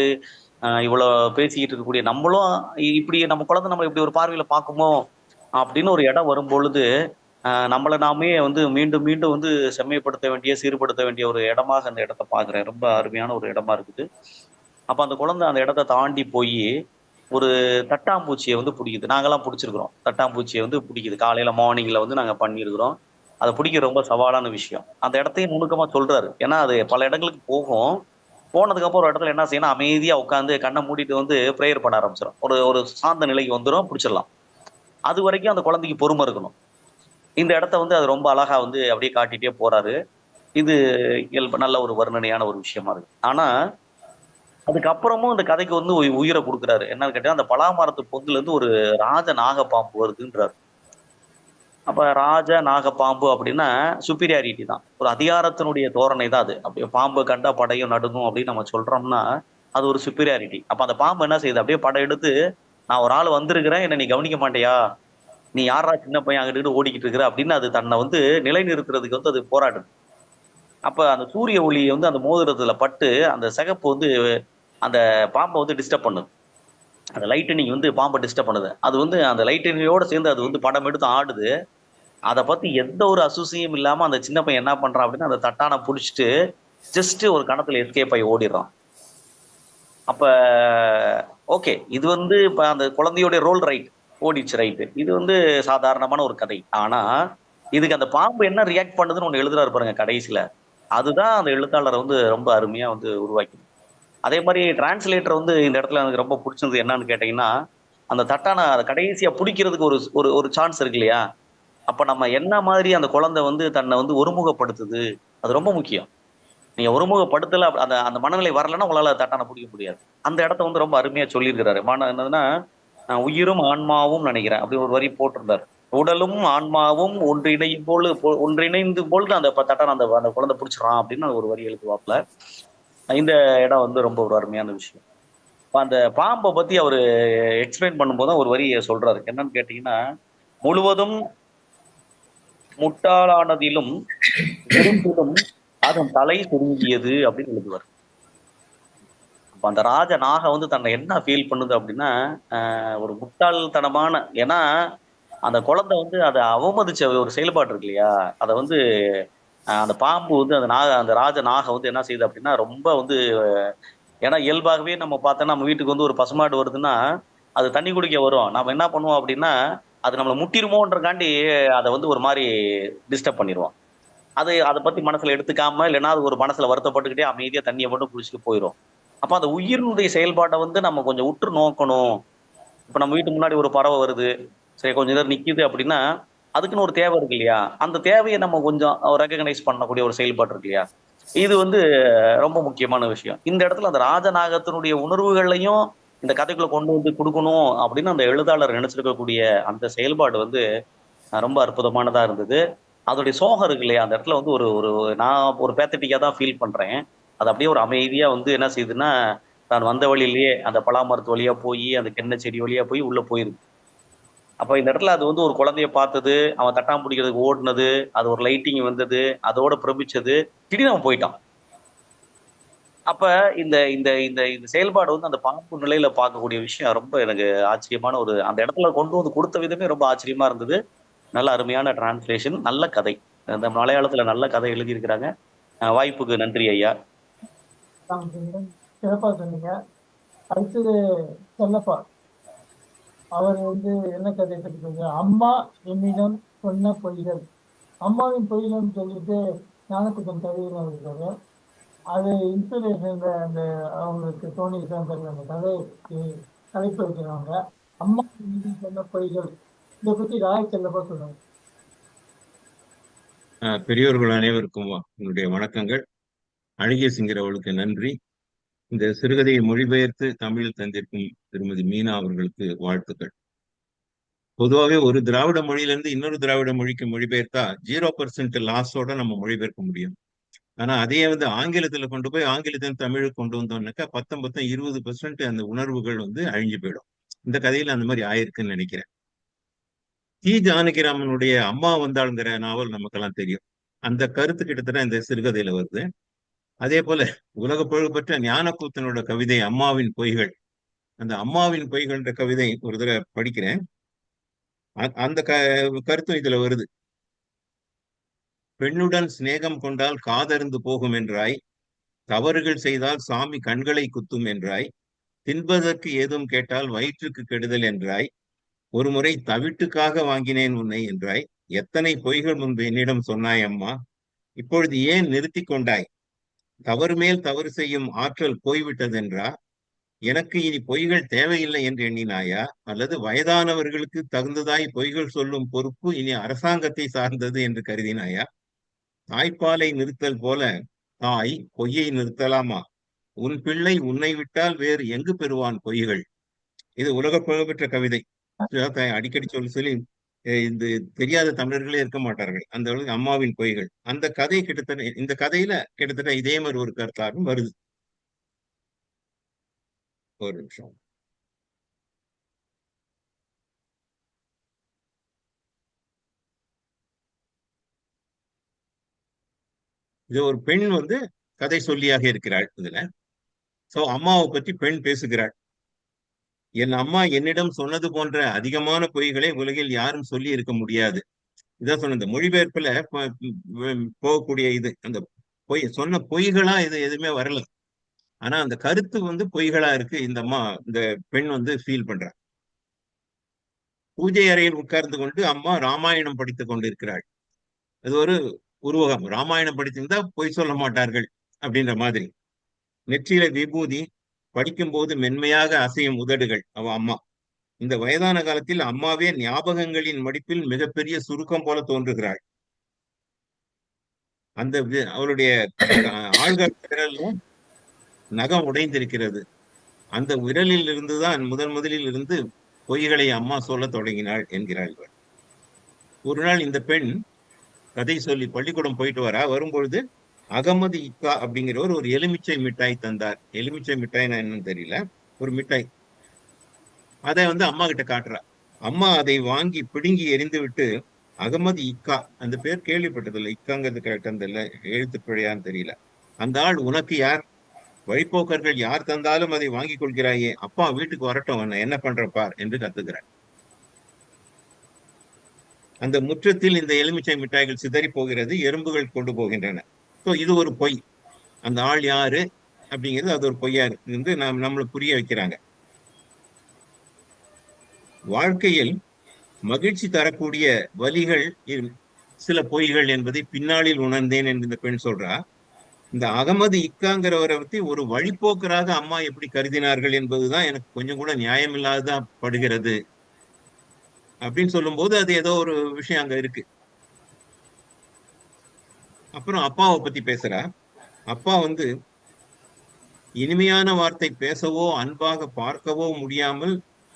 இவ்வளவு பேசிக்கிட்டு இருக்கக்கூடிய நம்மளும் இப்படி நம்ம குழந்தை நம்மள இப்படி ஒரு பார்வையில பார்க்குமோ அப்படின்னு ஒரு இடம் வரும்பொழுது, நம்மள நாமே வந்து மீண்டும் மீண்டும் வந்து செம்மைப்படுத்த வேண்டிய, சீர்படுத்த வேண்டிய ஒரு இடமாக அந்த இடத்த பார்க்கிறேன். ரொம்ப அருமையான ஒரு இடமா இருக்குது. அப்ப அந்த குழந்தை அந்த இடத்த தாண்டி போயி, ஒரு தட்டாம்பூச்சிய வந்து புடிக்குது. நாங்கலாம் புடிச்சிருக்கிறோம். தட்டாம்பூச்சிய வந்து புடிக்குது. காலையில மார்னிங்ல வந்து நாங்க பண்ணியிருக்கிறோம். அத புடிக்க ரொம்ப சவாலான விஷயம். அந்த இடத்தையும் நுணுக்கமா சொல்றாரு. ஏன்னா, அது பல இடங்களுக்கு போகும். போனதுக்கு அப்புறம் ஒரு இடத்துல என்ன செய்யணும், அமைதியா உட்காந்து கண்ணை மூடிட்டு வந்து ப்ரேயர் பண்ண ஆரம்பிச்சிடும். ஒரு ஒரு சாந்த நிலைக்கு வந்துடும், பிடிச்சிடலாம். அது வரைக்கும் அந்த குழந்தைக்கு பொறுமை இருக்கணும். இந்த இடத்த வந்து அது ரொம்ப அழகா வந்து அப்படியே காட்டிட்டே போறாரு. இது இயல்பு நல்ல ஒரு வர்ணனையான ஒரு விஷயமா இருக்கு. ஆனா அதுக்கப்புறமும் இந்த கதைக்கு வந்து உயிரை கொடுக்குறாரு. என்னன்னு கேட்டா, அந்த பலாமரத்து பொந்துல இருந்து ஒரு ராஜ நாகப்பாம்பு வருதுன்றாரு. அப்ப ராஜ நாகப்பாம்பு அப்படின்னா சுப்பீரியாரிட்டி தான். ஒரு அதிகாரத்தினுடைய தோரணை தான் அது. அப்படியே பாம்பு கண்டா படையும் நடுங்கும் அப்படின்னு நம்ம சொல்றோம்னா, அது ஒரு சுப்பீரியாரிட்டி. அப்ப அந்த பாம்பு என்ன செய்யுது? அப்படியே படை எடுத்து, நான் ஒரு ஆள் வந்திருக்கிறேன், என்ன நீ கவனிக்க மாட்டியா? நீ யார்றா சின்ன பையன் அங்கிட்டு ஓடிக்கிட்டு இருக்கிற அப்படின்னு அது தன்னை வந்து நிலைநிறுத்துறதுக்கு வந்து அது போராடுது. அப்ப அந்த சூரிய ஒளி வந்து அந்த மோதிரத்துல பட்டு அந்த சிகப்பு வந்து அந்த பாம்பை வந்து டிஸ்டர்ப் பண்ணுது. அந்த லைட்டனிங் வந்து பாம்பை டிஸ்டர்ப் பண்ணுது. அது வந்து அந்த லைட்டனிங்கோட சேர்ந்து அது வந்து படம் எடுத்து ஆடுது. அதை பத்தி எந்த ஒரு அசூசியும் இல்லாம அந்த சின்ன பையன் என்ன பண்றான் அப்படின்னா, அந்த தட்டான புடிச்சிட்டு ஜஸ்ட் ஒரு கணத்துல எஸ்கேப் ஆகி ஓடிடுறான். அப்ப ஓகே, இது வந்து இப்ப அந்த குழந்தையோட ரோல் ரைட், ஓடிச்சு ரைட்டு. இது வந்து சாதாரணமான ஒரு கதை. ஆனா இதுக்கு அந்த பாம்பு என்ன ரியாக்ட் பண்ணுதுன்னு ஒண்ணு எழுதுறாரு பாருங்க கடைசியில. அதுதான் அந்த எழுத்தாளரை வந்து ரொம்ப அருமையா வந்து உருவாக்கி. அதே மாதிரி டிரான்ஸ்லேட்டர் வந்து இந்த இடத்துல எனக்கு ரொம்ப பிடிச்சது என்னன்னு கேட்டீங்கன்னா, அந்த தட்டான அதை கடைசியா பிடிக்கிறதுக்கு ஒரு ஒரு ஒரு சான்ஸ் இருக்கு இல்லையா? அப்ப நம்ம என்ன மாதிரி அந்த குழந்தை வந்து தன்னை வந்து ஒருமுகப்படுத்துது, அது ரொம்ப முக்கியம். நீங்க ஒருமுகப்படுத்தல அந்த அந்த மனநிலை வரலன்னா உங்களால தட்டான பிடிக்க முடியாது. அந்த இடத்த வந்து ரொம்ப அருமையா சொல்லியிருக்கிறாரு. என்னதுன்னா, உயிரும் ஆன்மாவும் நினைக்கிறேன். அப்படி ஒரு வரி போட்டிருந்தாரு. உடலும் ஆன்மாவும் ஒன்றிணைந்து பொழுது அந்த தட்டான அந்த அந்த குழந்தை பிடிச்சிடறான் அப்படின்னு ஒரு வரி எழுதுவாப்ல. இந்த இடம் வந்து ரொம்ப ஒரு அருமையான விஷயம். அந்த பாம்பை பத்தி அவரு எக்ஸ்பிளைன் பண்ணும்போது தான் ஒரு வரியை சொல்றாரு. என்னன்னு கேட்டீங்கன்னா, முழுவதும் முட்டாளானதிலும் வெறுப்பிலும் அதன் தலை சுருங்கியது அப்படின்னு எழுதுவார். அப்ப அந்த ராஜ நாகம் வந்து தன்னை என்ன ஃபீல் பண்ணுது அப்படின்னா, ஒரு முட்டாள்தனமான, ஏன்னா அந்த குழந்தை வந்து அதை அவமதிச்ச ஒரு செயல்பாடு இருக்கு இல்லையா? அதை வந்து அந்த பாம்பு வந்து அந்த ராஜ நாகம் வந்து என்ன செய்யுது அப்படின்னா, ரொம்ப வந்து, ஏன்னா இயல்பாகவே நம்ம பார்த்தோன்னா நம்ம வீட்டுக்கு வந்து ஒரு பசுமாடு வருதுன்னா, அது தண்ணி குடிக்க வரும். நாம என்ன பண்ணுவோம் அப்படின்னா, அது நம்மளை முட்டிருமோன்றக்காண்டி அதை வந்து ஒரு மாதிரி டிஸ்டர்ப் பண்ணிடுவோம். அதை பத்தி மனசுல எடுத்துக்காம, இல்லைன்னா அது ஒரு மனசுல வருத்தப்பட்டுக்கிட்டே அமைதியா தண்ணியை மட்டும் குடிச்சிட்டு போயிடும். அப்ப அந்த உயிரினுடைய செயல்பாட்டை வந்து நம்ம கொஞ்சம் உற்று நோக்கணும். இப்ப நம்ம வீட்டு முன்னாடி ஒரு பறவை வருது, சரி கொஞ்ச நேரம் நிக்குது அப்படின்னா, அதுக்குன்னு ஒரு தேவை இருக்கு இல்லையா? அந்த தேவையை நம்ம கொஞ்சம் ரெகக்னைஸ் பண்ணக்கூடிய ஒரு செயல்பாடு இருக்கு இல்லையா? இது வந்து ரொம்ப முக்கியமான விஷயம். இந்த இடத்துல அந்த ராஜநாகத்தினுடைய உணர்வுகளையும் இந்த கதைக்குள்ள கொண்டு வந்து கொடுக்கணும் அப்படின்னு அந்த எழுத்தாளர் நினைச்சிருக்கக்கூடிய அந்த செயல்பாடு வந்து ரொம்ப அற்புதமானதா இருந்தது. அதோடைய சோகம் இருக்கு இல்லையா? அந்த இடத்துல வந்து ஒரு ஒரு நான் ஒரு பேத்தட்டிக்கா தான் ஃபீல் பண்றேன். அது அப்படியே ஒரு அமைதியா வந்து என்ன செய்யுதுன்னா, தான் வந்த வழியிலேயே அந்த பலாமரத்து வழியா போயி, அந்த கென்ன செடி வழியா போய் உள்ள போயிருது. அப்ப இந்த இடத்துல அது வந்து ஒரு குழந்தைய பார்த்தது, அவன் தட்டான் பிடிக்கிறதுக்கு ஓடுனது, அது ஒரு லைட்டிங் வந்தது, அதோட பிரமிச்சது. திடீர்னு அவன் போயிட்டான். அப்ப இந்த இந்த இந்த இந்த செயல்பாடு வந்து அந்த பாம்பு நிலையில பார்க்கக்கூடிய விஷயம் ரொம்ப எனக்கு ஆச்சரியமான ஒரு, அந்த இடத்துல கொண்டு வந்து கொடுத்த விதமே ரொம்ப ஆச்சரியமா இருந்தது. நல்ல அருமையான டிரான்ஸ்லேஷன், நல்ல கதை. அந்த மலையாளத்துல நல்ல கதை எழுதியிருக்கிறாங்க. வாய்ப்புக்கு நன்றி ஐயா. சிறப்பா சொன்னீங்க. அடுத்தது செல்லப்பா. அவர் வந்து என்ன கதை பற்றி சொல்றாரு? அம்மா என்னிடம் சொன்ன பொய்கள். அம்மாவின் பொய்கள்னு சொல்லிட்டு ஞானத்துக்கும் கதையில் இருக்காரு. அது இன்ஸ்பிரேஷன் அந்த அவங்களுக்கு தோணி தான் அந்த கதைக்கு தலைப்பு வைக்கிறாங்க. அம்மா என்னிடம் சொன்ன பொய்கள். இதை பத்தி ராய் செல்லப்பா சொல்லுவாங்க. பெரியோர்கள் அனைவருக்கும் என்னுடைய வணக்கங்கள். அழகிய சிங்கர் அவளுக்கு நன்றி. இந்த சிறுகதையை மொழிபெயர்த்து தமிழில் தந்திருக்கும் திருமதி மீனா அவர்களுக்கு வாழ்த்துக்கள். பொதுவாகவே ஒரு திராவிட மொழியிலிருந்து இன்னொரு திராவிட மொழிக்கு மொழிபெயர்த்தா 0% லாஸோட நம்ம மொழிபெயர்க்க முடியும். ஆனா அதே வந்து ஆங்கிலத்துல கொண்டு போய் ஆங்கிலத்தின் தமிழுக்கு கொண்டு வந்தோம்னாக்கா 20% அந்த உணர்வுகள் வந்து அழிஞ்சு போயிடும். இந்த கதையில அந்த மாதிரி ஆயிருக்குன்னு நினைக்கிறேன். டி ஜானகிராமனுடைய அம்மா வந்தாளுங்கிற நாவல் நமக்கெல்லாம் தெரியும். அந்த கருத்து கிட்டத்தட்ட இந்த சிறுகதையில வருது. அதே போல உலக புகழ்பெற்ற ஞானக்கூத்தனோட கவிதை அம்மாவின் பொய்கள். அந்த அம்மாவின் பொய்கள்ன்ற கவிதை ஒரு தடவை படிக்கிறேன். அந்த கருத்தும் இதுல வருது. பெண்ணுடன் சிநேகம் கொண்டால் காதறிந்து போகும் என்றாய், தவறுகள் செய்தால் சாமி கண்களை குத்தும் என்றாய், தின்பதற்கு ஏதும் கேட்டால் வயிற்றுக்கு கெடுதல் என்றாய், ஒரு முறை தவிட்டுக்காக வாங்கினேன் உன்னை என்றாய், எத்தனை பொய்கள் முன்பு என்னிடம் சொன்னாய் அம்மா, இப்பொழுது ஏன் நிறுத்தி கொண்டாய், தவறு மேல் தவறு செய்யும் ஆற்றல் போய்விட்டதென்றா? எனக்கு இனி பொய்கள் தேவையில்லை என்று எண்ணினாயா? அல்லது வயதானவர்களுக்கு தகுந்ததாய் பொய்கள் சொல்லும் பொறுப்பு இனி அரசாங்கத்தை சார்ந்தது என்று கருதினாயா? தாய்ப்பாலை நிறுத்தல் போல தாய் பொய்யை நிறுத்தலாமா? உன் பிள்ளை உன்னை விட்டால் வேறு எங்கு பெறுவான் பொய்கள்? இது உலக புகழ்பெற்ற கவிதை. அடிக்கடி சொல்லி இந்த தெரியாத தமிழர்களே இருக்க மாட்டார்கள். அந்த அளவுக்கு அம்மாவின் பொய்கள். அந்த கதை கிட்டத்தட்ட இந்த கதையில கிட்டத்தட்ட இதே மாதிரி ஒரு கருத்தாகவும் வருது. ஒரு நிமிஷம். இது ஒரு பெண் வந்து கதை சொல்லியாக இருக்கிறாள் இதுல. சோ அம்மாவை பற்றி பெண் பேசுகிறாள். என் அம்மா என்னிடம் சொன்னது போன்ற அதிகமான பொய்களை உலகில் யாரும் சொல்லி இருக்க முடியாது. இதான் சொன்ன இந்த மொழிபெயர்ப்புல போகக்கூடிய இது அந்த சொன்ன பொய்களா இது எதுவுமே வரல. ஆனா அந்த கருத்து வந்து பொய்களா இருக்கு. இந்த பெண் வந்து ஃபீல் பண்றா. பூஜை அறையில் உட்கார்ந்து கொண்டு அம்மா ராமாயணம் படித்துக் கொண்டிருக்கிறாள். அது ஒரு உருவகம். ராமாயணம் படித்திருந்தா பொய் சொல்ல மாட்டார்கள் அப்படின்ற மாதிரி. நெற்றியில விபூதி, படிக்கும் போது மென்மையாக அசையும் உதடுகள் அவ அம்மா. இந்த வயதான காலத்தில் அம்மாவே ஞாபகங்களின் மடிப்பில் மிகப்பெரிய சுருக்கம் போல தோன்றுகிறாள். அந்த அவளுடைய ஆழ்கால் விரலும் நகம் உடைந்திருக்கிறது. அந்த விரலில் இருந்துதான் முதலில் இருந்து பொய்களை அம்மா சொல்ல தொடங்கினாள் என்கிறாள். ஒரு நாள் இந்த பெண் கதை சொல்லி பள்ளிக்கூடம் போயிட்டு வரும்பொழுது அகமது இக்கா அப்படிங்கிறவர் ஒரு எலுமிச்சை மிட்டாய் தந்தார். எலுமிச்சை மிட்டாய்னா என்னன்னு தெரியல, ஒரு மிட்டாய். அதை வந்து அம்மா கிட்ட காட்டுறா. அம்மா அதை வாங்கி பிடுங்கி எரிந்து விட்டு, அகமது இக்கா, அந்த பேர் கேள்விப்பட்டதில்லை, இக்காங்கிறது கரெக்ட் இல்லை, எழுத்து பிழையான்னு தெரியல. அந்த ஆள் உனக்கு யார்? வழிப்போக்கர்கள் யார் தந்தாலும் அதை வாங்கி கொள்கிறாயே, அப்பா வீட்டுக்கு வரட்டும், என்ன பண்றப்பார் என்று கத்துக்கிறார். அந்த முற்றத்தில் இந்த எலுமிச்சை மிட்டாய்கள் சிதறி போகிறது, எறும்புகள் கொண்டு போகின்றன. ஸோ இது ஒரு பொய். அந்த ஆள் யாரு அப்படிங்கிறது அது ஒரு பொய்யா இருந்து நம்மளை புரிய வைக்கிறாங்க. வாழ்க்கையில் மகிழ்ச்சி தரக்கூடிய வலிகள் சில பொய்கள் என்பதை பின்னாளில் உணர்ந்தேன் என்று இந்த பெண் சொல்றா. இந்த அகமது இக்காங்கிறவரை பத்தி ஒரு வழிப்போக்கராக அம்மா எப்படி கருதினார்கள் என்பதுதான் எனக்கு கொஞ்சம் கூட நியாயம் இல்லாததான் படுகிறது அப்படின்னு சொல்லும் போது அது ஏதோ ஒரு விஷயம் அங்க இருக்கு. அப்புறம் அப்பாவை பத்தி பேசுறா. அப்பா வந்து இனிமையான வார்த்தை பேசவோ அன்பாக பார்க்கவோ முடியாமல்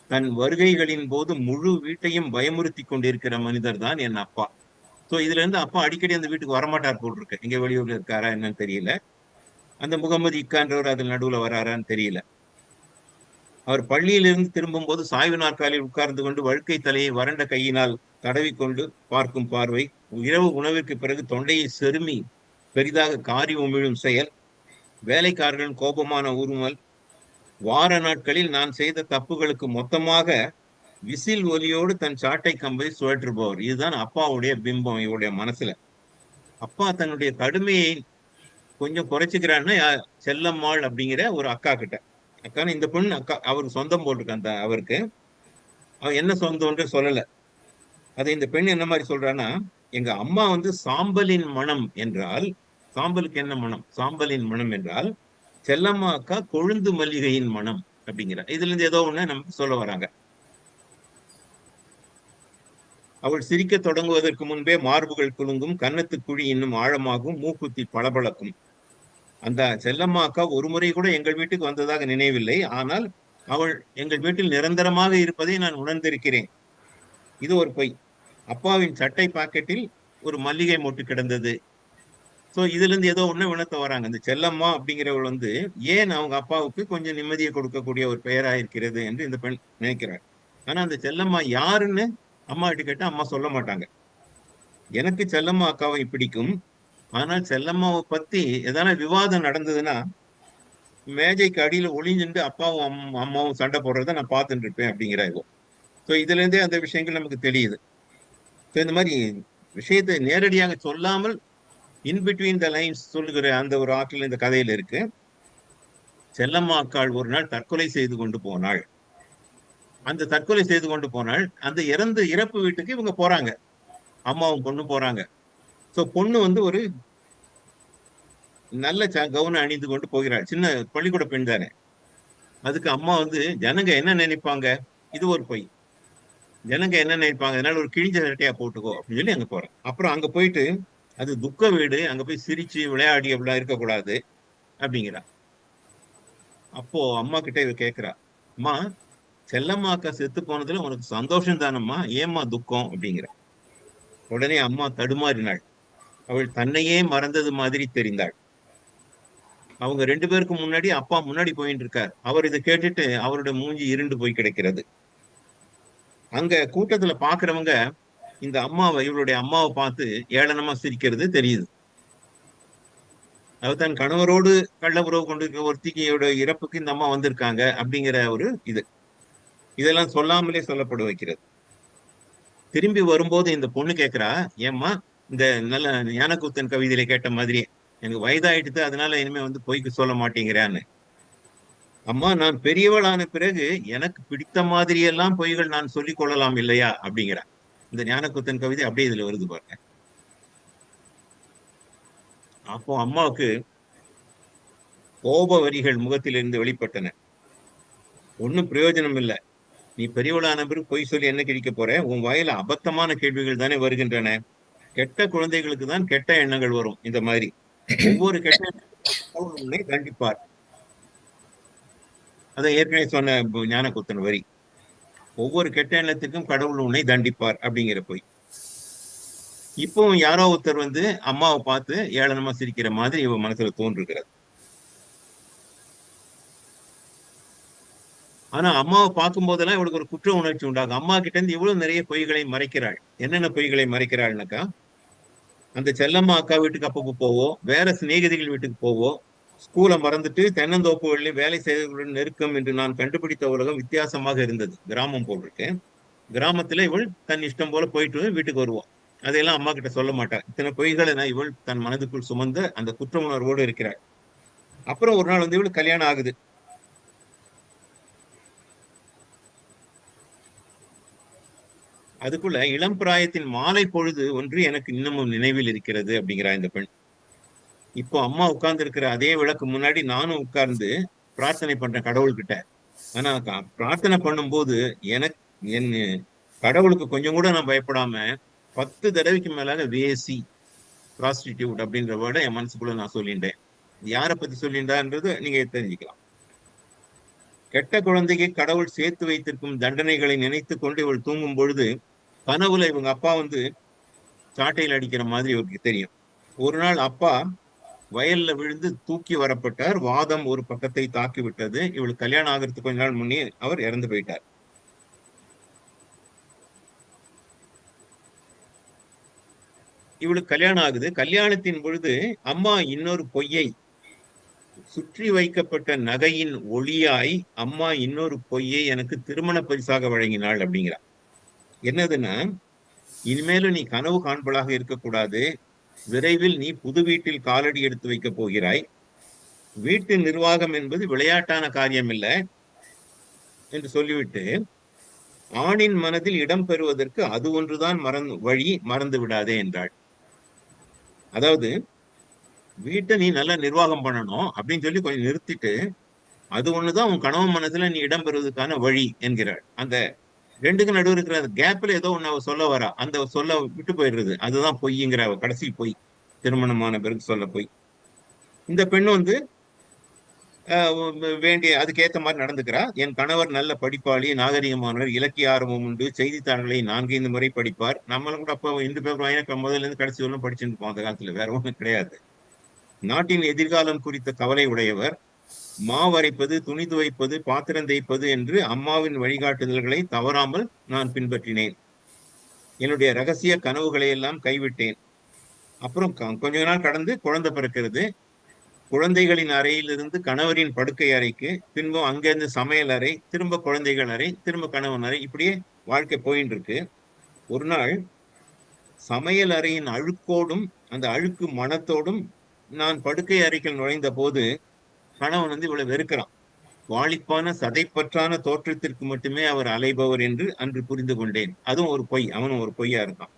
தன் வருகைகளின் போது முழு வீட்டையும் பயமுறுத்தி கொண்டிருக்கிற மனிதர் தான் என் அப்பா. ஸோ இதுல இருந்து அப்பா அடிக்கடி அந்த வீட்டுக்கு வரமாட்டார் போட்டிருக்கு. எங்க வெளியூர்ல இருக்காரா என்னன்னு தெரியல. அந்த முகமது இக்கான்றவர் அதில் நடுவுல வராரான்னு தெரியல. அவர் பள்ளியிலிருந்து திரும்பும் போது சாய்வு நாற்காலில் உட்கார்ந்து கொண்டு வழுக்கை தலையை வறண்ட கையினால் தடவிக்கொண்டு பார்க்கும் பார்வை, இரவு உணவிற்கு பிறகு தொண்டையை செருமி பெரிதாக காரி உமிழும் செயல், வேலைக்காரர்களின் கோபமான உருமல், வார நாட்களில் நான் செய்த தப்புகளுக்கு மொத்தமாக விசில் ஒலியோடு தன் சாட்டை கம்பை சுழற்றுபவர். இதுதான் அப்பாவுடைய பிம்பம் இவருடைய மனசுல. அப்பா தன்னுடைய கடுமையை கொஞ்சம் குறைச்சிக்கிறான்னா செல்லம்மாள் அப்படிங்கிற ஒரு அக்கா கிட்ட. அக்கான்னு இந்த பொண்ணு அக்கா, அவருக்கு சொந்தம் போட்டிருக்கு. அந்த அவருக்கு அவன் என்ன சொந்தம்ன்ற சொல்லல. அதை இந்த பெண் என்ன மாதிரி சொல்றான்னா, எங்க அம்மா வந்து சாம்பலின் மனம் என்றால், சாம்பலுக்கு என்ன மனம்? சாம்பலின் மனம் என்றால் செல்லம்மா அக்கா கொழுந்து மல்லிகையின் மனம் அப்படிங்கிற. இதுல இருந்து ஏதோ ஒண்ணு நமக்கு சொல்ல வராங்க. அவள் சிரிக்க தொடங்குவதற்கு முன்பே மார்புகள் குலுங்கும், கன்னத்து குழி இன்னும் ஆழமாகும், மூக்குத்தி பளபளக்கும். அந்த செல்லம்மா அக்கா ஒரு முறை கூட எங்கள் வீட்டுக்கு வந்ததாக நினைவில்லை. ஆனால் அவள் எங்கள் வீட்டில் நிரந்தரமாக இருப்பதை நான் உணர்ந்திருக்கிறேன். இது ஒரு பொய். அப்பாவின் சட்டை பாக்கெட்டில் ஒரு மல்லிகை மொட்டு கிடந்தது. ஸோ இதுல இருந்து ஏதோ ஒண்ணு வினத்த வராங்க. இந்த செல்லம்மா அப்படிங்கிறவள் வந்து ஏன் அவங்க அப்பாவுக்கு கொஞ்சம் நிம்மதியை கொடுக்கக்கூடிய ஒரு பெயரா இருக்கிறது என்று இந்த பெண் நினைக்கிறாள். ஆனா அந்த செல்லம்மா யாருன்னு அம்மா கிட்ட கேட்டா அம்மா சொல்ல மாட்டாங்க. எனக்கு செல்லம்மா அக்காவை பிடிக்கும், ஆனால் செல்லம்மாவை பத்தி எதனா விவாதம் நடந்ததுன்னா மேஜைக்கு அடியில ஒளிஞ்சுட்டு அப்பாவும் அம்மாவும் சண்டை போடுறத நான் பார்த்துட்டு இருப்பேன் அப்படிங்கிறாங்க. ஸோ இதுல இருந்தே அந்த விஷயங்கள் நமக்கு தெரியுது. ஸோ இந்த மாதிரி விஷயத்தை நேரடியாக சொல்லாமல் இன்பிட்வீன் த லைன்ஸ் சொல்லுகிற அந்த ஒரு ஆற்றல் இந்த கதையில இருக்கு. செல்லம்மா அக்காள் ஒரு நாள் தற்கொலை செய்து கொண்டு போனாள். அந்த தற்கொலை செய்து கொண்டு போனாள். அந்த இறப்பு வீட்டுக்கு இவங்க போறாங்க, அம்மாவும் பொண்ணு போறாங்க. ஸோ பொண்ணு வந்து ஒரு நல்ல கவுனை அணிந்து கொண்டு போகிறாள். சின்ன பள்ளிக்கூட பெண் தானே. அதுக்கு அம்மா வந்து ஜனங்க என்ன நினைப்பாங்க, இது ஒரு பொய். ஜனங்க என்ன நினைப்பாங்க, அதனால ஒரு கிழிஞ்ச சட்டையா போட்டுக்கோ அப்படின்னு சொல்லி அங்க போறேன். அப்புறம் அங்க போயிட்டு அது துக்க வீடு, அங்க போய் சிரிச்சு விளையாடி அப்படிலாம் இருக்கக்கூடாது அப்படிங்கிறா. அப்போ அம்மா கிட்ட இவ கேக்குறா, அம்மா செல்லம்மா அக்கா செத்து போனதுல உனக்கு சந்தோஷம் தானம்மா, ஏம்மா துக்கம் அப்படிங்கிற. உடனே அம்மா தடுமாறினாள். அவள் தன்னையே மறந்தது மாதிரி தெரிந்தாள். அவங்க 2 பேருக்கு முன்னாடி அப்பா முன்னாடி போயிட்டு இருக்கார். அவர் இதை கேட்டுட்டு அவருடைய மூஞ்சி இருண்டு போய் கிடக்கிறது. அங்க கூட்டத்துல பாக்குறவங்க இந்த அம்மாவை, இவருடைய அம்மாவை பார்த்து ஏளனமா சிரிக்கிறது தெரியுது. அவர் தன் கணவரோடு கள்ள உறவு கொண்டிருக்கிற ஒருத்திக்கையோட இறப்புக்கு இந்த அம்மா வந்திருக்காங்க அப்படிங்கிற ஒரு இதெல்லாம் சொல்லாமலே சொல்லப்பட வைக்கிறது. திரும்பி வரும்போது இந்த பொண்ணு கேட்கிறா, ஏம்மா இந்த நல்ல ஞானக்கூத்தன் கவிதையில கேட்ட மாதிரி எனக்கு வயதாயிடுது, அதனால இனிமே வந்து பொய்க்கு சொல்ல மாட்டேங்கிறான்னு. அம்மா நான் பெரியவளான பிறகு எனக்கு பிடித்த மாதிரி எல்லாம் பொய்கள் நான் சொல்லிக் கொள்ளலாம் இல்லையா அப்படிங்கிற. இந்த ஞானக்கூத்தன் கவிதை அப்படியே இதுல வருது பாருங்க. அப்போ அம்மாவுக்கு கோப வரிகள் முகத்திலிருந்து வெளிப்பட்டன. ஒன்னும் பிரயோஜனம் இல்லை. நீ பெரியவளான பிறகு பொய் சொல்லி என்ன கிழிக்க போற? உன் வாயில அபத்தமான கேள்விகள் தானே வருகின்றன. கெட்ட குழந்தைகளுக்கு தான் கெட்ட எண்ணங்கள் வரும். இந்த மாதிரி ஒவ்வொரு கெட்ட உன்னை தண்டிப்பார். அதை ஏற்கனவே சொன்ன ஞானக்கூத்தன் வரி. ஒவ்வொரு கெட்ட எண்ணத்துக்கும் கடவுள் உன்னை தண்டிப்பார் அப்படிங்கிற பொய். இப்போ யாரோ ஒருத்தர் வந்து அம்மாவை பார்த்து ஏளனமா சிரிக்கிற மாதிரி இவ மனசுல தோன்றுகிறது. ஆனா அம்மாவை பார்க்கும் போதெல்லாம் இவளுக்கு ஒரு குற்ற உணர்ச்சி உண்டாகும். அம்மா கிட்ட இருந்து இவ்வளவு நிறைய பொய்களை மறைக்கிறாள். என்னென்ன பொய்களை மறைக்கிறாள்னாக்கா, அந்த செல்லம்மா அக்கா வீட்டுக்கு அப்பப்போ போவோம், வேற சிநேகிதிகள் வீட்டுக்கு போவோம், ஸ்கூலை மறந்துட்டு தென்னந்தோப்புகளில் வேலை செய்தவர்களுடன் நெருக்கம் என்று நான் கண்டுபிடித்த உலகம் வித்தியாசமாக இருந்தது. கிராமம் போட்டிருக்கேன். கிராமத்துல இவள் தன் இஷ்டம் போல போயிட்டு வீட்டுக்கு வருவான். அதையெல்லாம் அம்மா கிட்ட சொல்ல மாட்டாள். இத்தனை பொய்களை இவள் தன் மனதுக்குள் சுமந்த அந்த குற்ற உணர்வோடு இருக்கிறாள். அப்புறம் ஒரு நாள் வந்து இவளுக்கு கல்யாணம் ஆகுது. அதுக்குள்ள இளம் பிராயத்தின் மாலை பொழுது ஒன்று எனக்கு இன்னமும் நினைவில் இருக்கிறது அப்படிங்கிறா இந்த பெண். இப்போ அம்மா உட்கார்ந்து இருக்கிற அதே விளக்கு முன்னாடி நானும் உட்கார்ந்து பிரார்த்தனை பண்றேன் கடவுள்கிட்ட. ஆனா பிரார்த்தனை பண்ணும்போது எனக்கு என் கடவுளுக்கு கொஞ்சம் கூட நான் பயப்படாம 10 தடவைக்கு மேலாக வேசி, ப்ராஸ்டிடியூட் அப்படின்ற வேர்டை என் மனசுக்குள்ள நான் சொல்லிட்டேன். யாரை பத்தி சொல்லிட்டான்றது நீங்க தெரிஞ்சுக்கலாம். கெட்ட குழந்தைக்கு கடவுள் சேர்த்து வைத்திருக்கும் தண்டனைகளை நினைத்து கொண்டு இவள் தூங்கும் பொழுது கனவுல இவங்க அப்பா வந்து சாட்டையில் அடிக்கிற மாதிரி இவருக்கு தெரியும். ஒரு நாள் அப்பா வயல்ல விழுந்து தூக்கி வரப்பட்டார். வாதம் ஒரு பக்கத்தை தாக்கி விட்டது. இவளுக்கு கல்யாணம் ஆகிறதுக்கு கொஞ்ச நாள் முன்னே அவர் இறந்து போயிட்டார். இவளுக்கு கல்யாணம் ஆகுது. கல்யாணத்தின் பொழுது அம்மா இன்னொரு பொய்யை, சுற்றி வைக்கப்பட்ட நகையின் ஒளியாய் அம்மா இன்னொரு பொய்யை எனக்கு திருமண பரிசாக வழங்கினாள் அப்படிங்கிறார். என்னதுன்னா, இனிமேலும் நீ கனவு காண்பளாக இருக்கக்கூடாது, விரைவில் நீ புது வீட்டில் காலடி எடுத்து வைக்க போகிறாய், வீட்டு நிர்வாகம் என்பது விளையாட்டான காரியம் இல்லை என்று சொல்லிவிட்டு, ஆணின் மனதில் இடம் பெறுவதற்கு அது ஒன்றுதான் வழி, மறந்து விடாதே என்றாள். அதாவது வீட்டை நீ நல்லா நிர்வாகம் பண்ணணும் அப்படின்னு சொல்லி கொஞ்சம் நிறுத்திட்டு, அது ஒண்ணுதான் உன் கணவன் மனசுல நீ இடம் பெறுவதற்கான வழி என்கிறாள். அந்த ரெண்டுக்கு நடுவு இருக்கிற அந்த கேப்ல ஏதோ ஒண்ணு அவ சொல்ல வரா, அந்த சொல்ல விட்டு போயிடுறது. அதுதான் பொய்ங்கிற அவ கடைசி பொய், திருமணமான பிறகு சொல்ல பொய். இந்த பெண் வந்து வேண்டிய அதுக்கேற்ற மாதிரி நடந்துக்கிறா. என் கணவர் நல்ல படிப்பாளி, நாகரிகமானவர், இலக்கிய ஆர்வம் உண்டு, செய்தித்தாள்களை 4-5 முறை படிப்பார். நம்மளும் கூட அப்போ இந்த பேப்பர் முதல்ல இருந்து கடைசி வரலும் படிச்சுட்டு இருப்போம். அந்த காலத்துல வேற ஒண்ணும் கிடையாது. நாட்டின் எதிர்காலம் குறித்த கவலை உடையவர். மாவரைப்பது, துணி துவைப்பது, பாத்திரம் தேய்ப்பது என்று அம்மாவின் வழிகாட்டுதல்களை தவறாமல் நான் பின்பற்றினேன். என்னுடைய ரகசிய கனவுகளை எல்லாம் கைவிட்டேன். அப்புறம் கொஞ்ச நாள் கடந்து குழந்தை பிறக்கிறது. குழந்தைகளின் அறையிலிருந்து கணவரின் படுக்கை அறைக்கு, பின்பு அங்கிருந்து சமையல் அறை, திரும்ப குழந்தைகள் அறை, திரும்ப கணவன் அறை, இப்படியே வாழ்க்கை போயின்னு இருக்கு. ஒரு நாள் சமையல் அறையின் அழுக்கோடும் அந்த அழுக்கு மனத்தோடும் நான் படுக்கை அறைக்குள் நுழைந்த போது கணவன் வந்து இவ்வளவு வெறுக்கிறான். வாளிப்பான சதைப்பற்றான தோற்றத்திற்கு மட்டுமே அவர் அலைபவர் என்று அன்று புரிந்து கொண்டேன். அதுவும் ஒரு பொய், அவனும் ஒரு பொய்யா இருக்கான்.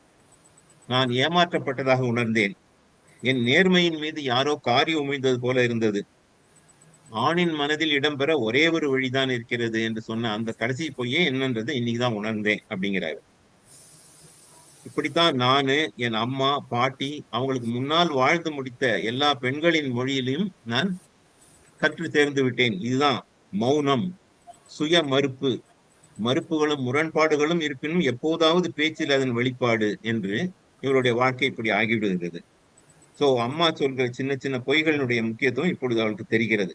நான் ஏமாற்றப்பட்டதாக உணர்ந்தேன். என் நேர்மையின் மீது யாரோ காரி உமிழ்ந்தது போல இருந்தது. ஆணின் மனதில் இடம்பெற ஒரே ஒரு வழிதான் இருக்கிறது என்று சொன்ன அந்த கடைசி பொய்யே என்னன்றதை இன்னைக்குதான் உணர்ந்தேன் அப்படிங்கிறாரு. இப்படித்தான் நானு, என் அம்மா, பாட்டி, அவங்களுக்கு முன்னால் வாழ்ந்து முடித்த எல்லா பெண்களின் மொழியிலும் நான் கற்று தேர்ந்து விட்டேன். இதுதான் மௌனம், சுய மறுப்பு, மறுப்புகளும் முரண்பாடுகளும் இருப்பினும் எப்போதாவது பேச்சில் அதன் வெளிப்பாடு என்று இவருடைய வாழ்க்கை இப்படி ஆகிவிடுகிறது. சோ அம்மா சொல்கிற சின்ன சின்ன பொய்களினுடைய முக்கியத்துவம் இப்பொழுது அவளுக்கு தெரிகிறது.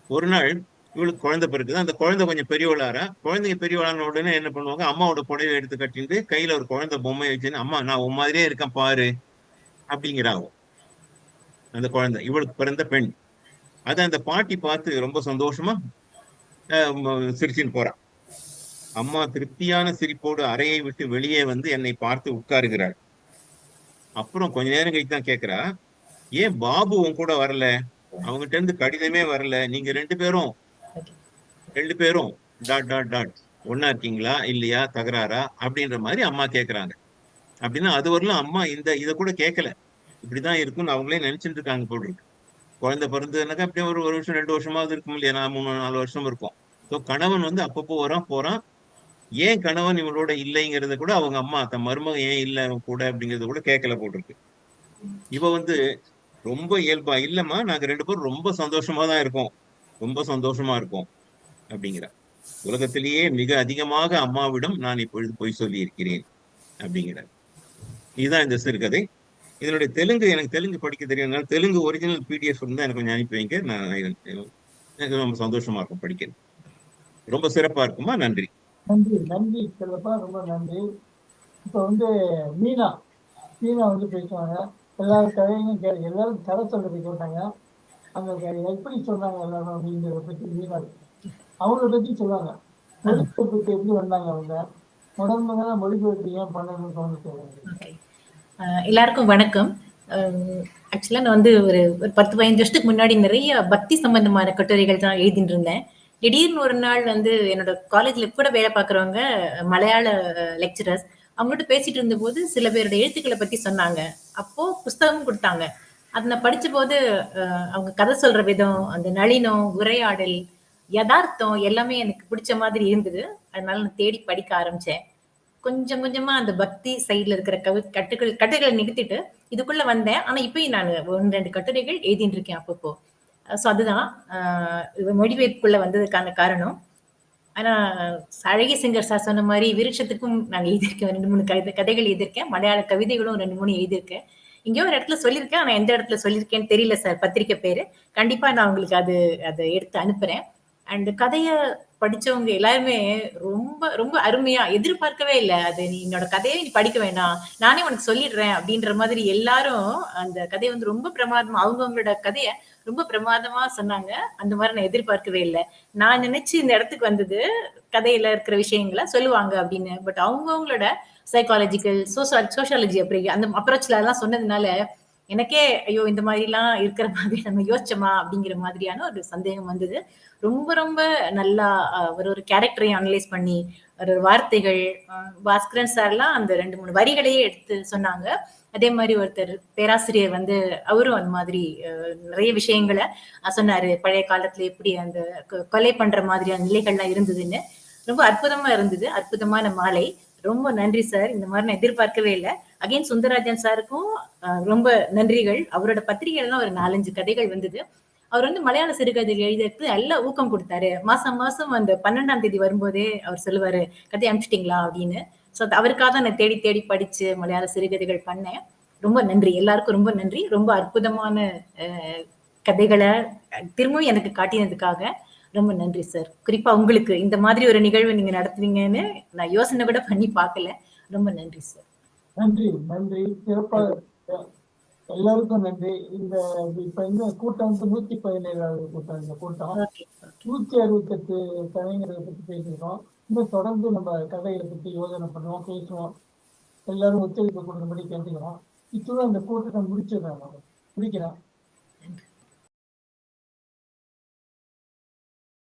ஒரு நாள் இவளுக்கு குழந்தை பிறகுது. அந்த குழந்தை கொஞ்சம் பெரியவளாரா. குழந்தைங்க பெரியவளான உடனே என்ன பண்ணுவாங்க, அம்மாவோட புடவை எடுத்து கட்டிட்டு கையில ஒரு குழந்தை பொம்மை வச்சுன்னு, அம்மா நான் உன் மாதிரியே இருக்கேன் பாரு அப்படிங்கிறாங்க. அந்த குழந்தை இவளுக்கு பிறந்த பெண். அதை அந்த பாட்டி பார்த்து ரொம்ப சந்தோஷமா சிரிச்சுன்னு போறான். அம்மா திருப்தியான சிரிப்போடு அறையை விட்டு வெளியே வந்து என்னை பார்த்து உட்காருகிறாள். அப்புறம் கொஞ்ச நேரம் கழித்து தான் கேட்கிறா, ஏன் பாபு உன் கூட வரல? அவங்ககிட்ட இருந்து கடிதமே வரல. நீங்க ரெண்டு பேரும் டாட் டாட் டாட் ஒன்னா இருக்கீங்களா இல்லையா, தகராறா அப்படின்ற மாதிரி அம்மா கேட்கறாங்க. அப்படின்னா அது வரலாம் அம்மா இதை கூட கேட்கல. இப்படிதான் இருக்கும்னு அவங்களே நினைச்சிட்டு இருக்காங்க போல் இருக்கு. குழந்தை பிறந்ததுனாக்கா அப்படியே ஒரு வருஷம் 2 வருஷமாவது இருக்கும் இல்லையா, 3-4 வருஷம் இருக்கும். ஸோ கணவன் வந்து அப்பப்போ வரான் போறான். ஏன் கணவன் இவளோட இல்லைங்கிறத கூட அவங்க அம்மா தன் மருமகன் ஏன் இல்லை கூட அப்படிங்கறத கூட கேட்கல போட்டிருக்கு. இவ வந்து ரொம்ப இயல்பா, இல்லம்மா நாங்க 2 பேரும் ரொம்ப சந்தோஷமா தான் இருக்கோம், ரொம்ப சந்தோஷமா இருக்கோம் அப்படிங்கிற. உலகத்திலேயே மிக அதிகமாக அம்மாவிடம் நான் இப்பொழுது பொய் சொல்லி இருக்கிறேன் அப்படிங்கிற. இதுதான் இந்த சிறுகதை. இதனுடைய தெலுங்கு, எனக்கு தெலுங்கு படிக்க தெரியும். தெலுங்கு ஒரிஜினல் PDF இருந்தா எனக்கு கொஞ்சம் அனுப்பி வைங்க. எனக்கு ரொம்ப சந்தோஷமா இருக்கும் படிக்கிறது. ரொம்ப சிறப்பா இருக்குமா. நன்றி. நன்றி நன்றி செல்லப்பா, ரொம்ப நன்றி. இப்போ வந்து மீனா வந்து பேசுவாங்க. எல்லாரும் கதையும் எல்லாரும் கதை சொல்றதை கேட்டாங்க. அந்த எப்படி சொன்னாங்க எல்லாரும் அப்படிங்கிறத பற்றி மீனா அவங்கள பற்றி சொல்லுவாங்க. மொழிபெயர்ப்புக்கு எப்படி வந்தாங்க அவங்க, முதல்ல மொழிபெயர்ப்பு ஏன் பண்ணணும்னு தோணுச்சு? எல்லாருக்கும் வணக்கம். ஆக்சுவலா நான் வந்து ஒரு 10-15 வருஷத்துக்கு முன்னாடி நிறைய பக்தி சம்பந்தமான கட்டுரைகள் தான் எழுதிட்டு இருந்தேன். திடீர்னு ஒரு நாள் வந்து என்னோட காலேஜ்ல கூட வேலை பார்க்குறவங்க மலையாள லெக்சரர்ஸ் அவங்ககிட்ட பேசிட்டு இருந்தபோது சில பேரோட எழுத்துக்களை பத்தி சொன்னாங்க. அப்போ புஸ்தகமும் கொடுத்தாங்க. அதை நான் படிச்ச போது அவங்க கதை சொல்ற விதம், அந்த நளினம், உரையாடல், யதார்த்தம் எல்லாமே எனக்கு பிடிச்ச மாதிரி இருந்தது. அதனால நான் தேடி படிக்க ஆரம்பிச்சேன். கொஞ்சம் கொஞ்சமா அந்த பக்தி சைட்ல இருக்கிற கட்டுகளை நிறுத்திட்டு இதுக்குள்ள வந்தேன். ஆனா இப்பயும் நான் 1-2 கட்டுரைகள் எழுதிட்டு இருக்கேன் அப்பப்போ. சோ அதுதான் மொழிபெயர்ப்புக்குள்ள வந்ததுக்கான காரணம். ஆனா அழகிய சிங்கர் சார் சொன்ன மாதிரி விருட்சத்துக்கும் நான் எழுதியிருக்கேன். 2-3 கதைகள் எழுதியிருக்கேன். மலையாள கவிதைகளும் 2-3 எழுதியிருக்கேன். எங்கேயோ ஒரு இடத்துல சொல்லியிருக்கேன். ஆனா எந்த இடத்துல சொல்லியிருக்கேன்னு தெரியல சார். பத்திரிக்கை பேரு. கண்டிப்பா நான் உங்களுக்கு அதை எடுத்து அனுப்புறேன். அண்ட் கதைய படிச்சவங்க எல்லாருமே ரொம்ப ரொம்ப அருமையா, எதிர்பார்க்கவே இல்லை அது நீ என்னோட கதையை நீ படிக்க வேண்டாம், நானே உனக்கு சொல்லிடுறேன் அப்படின்ற மாதிரி எல்லாரும் அந்த கதையை வந்து ரொம்ப பிரமாதமா, அவங்கவங்களோட கதைய ரொம்ப பிரமாதமா சொன்னாங்க. அந்த மாதிரி நான் எதிர்பார்க்கவே இல்லை. நான் நினைச்சு இந்த இடத்துக்கு வந்தது கதையில இருக்கிற விஷயங்களை சொல்லுவாங்க அப்படின்னு. பட் அவங்கவங்களோட சைக்காலஜிக்கல் சோசியாலஜி அப்படி அந்த அப்ரோச்ல எல்லாம் சொன்னதுனால எனக்கே ஐயோ இந்த மாதிரி எல்லாம் இருக்கிற மாதிரி நம்ம யோசிச்சோமா அப்படிங்கிற மாதிரியான ஒரு சந்தேகம் வந்தது. ரொம்ப ரொம்ப நல்லா ஒரு கேரக்டரையும் அனலைஸ் பண்ணி ஒரு வார்த்தைகள், பாஸ்கரன் சார்லாம் அந்த 2-3 வரிகளையே எடுத்து சொன்னாங்க. அதே மாதிரி ஒருத்தர் பேராசிரியர் வந்து அவரும் அந்த மாதிரி நிறைய விஷயங்களை சொன்னாரு. பழைய காலத்துல எப்படி அந்த கொலை பண்ற மாதிரியான நிலைகள்லாம் இருந்ததுன்னு. ரொம்ப அற்புதமா இருந்தது. அற்புதமான மாலை. ரொம்ப நன்றி சார். இந்த மாதிரி நான் எதிர்பார்க்கவே இல்லை. அகைன் சுந்தரராஜன் சாருக்கும் ரொம்ப நன்றிகள். அவரோட பத்திரிகைகள்லாம் ஒரு 4-5 கதைகள் வந்தது. அவர் வந்து மலையாள சிறுகதைகள் எழுதுறதுக்கு நல்ல ஊக்கம் கொடுத்தாரு. மாசம் மாசம் அந்த 12ஆம் தேதி வரும்போதே அவர் சொல்லுவாரு, கதை அனுப்பிச்சிட்டீங்களா அப்படின்னு. ஸோ அவருக்காக தான் நான் தேடி தேடி படிச்சு மலையாள சிறுகதைகள் பண்ணேன். ரொம்ப நன்றி, எல்லாருக்கும் ரொம்ப நன்றி. ரொம்ப அற்புதமான கதைகளை திரும்பவும் எனக்கு காட்டினதுக்காக ரொம்ப நன்றி சார். குறிப்பா உங்களுக்கு இந்த மாதிரி ஒரு நிகழ்வு நீங்க நடத்துவீங்கன்னு நான் யோசனை கூட பண்ணி பார்க்கல. ரொம்ப நன்றி சார். நன்றி நன்றி, சிறப்பாக எல்லாருக்கும் நன்றி. இப்ப இந்த கூட்டம் வந்து 117வது கூட்டம். இந்த கூட்டம் 168 கலைஞர்களை பத்தி பேசிக்கிறோம். இன்னும் தொடர்ந்து நம்ம கதைகளை பத்தி யோசனை பண்ணுவோம், பேசுவோம். எல்லாரும் ஒத்துழைப்பு கொடுக்கும்படி கேட்டுக்கிறோம். இத்துடன் இந்த கூட்டத்தை முடிக்கிறேன்.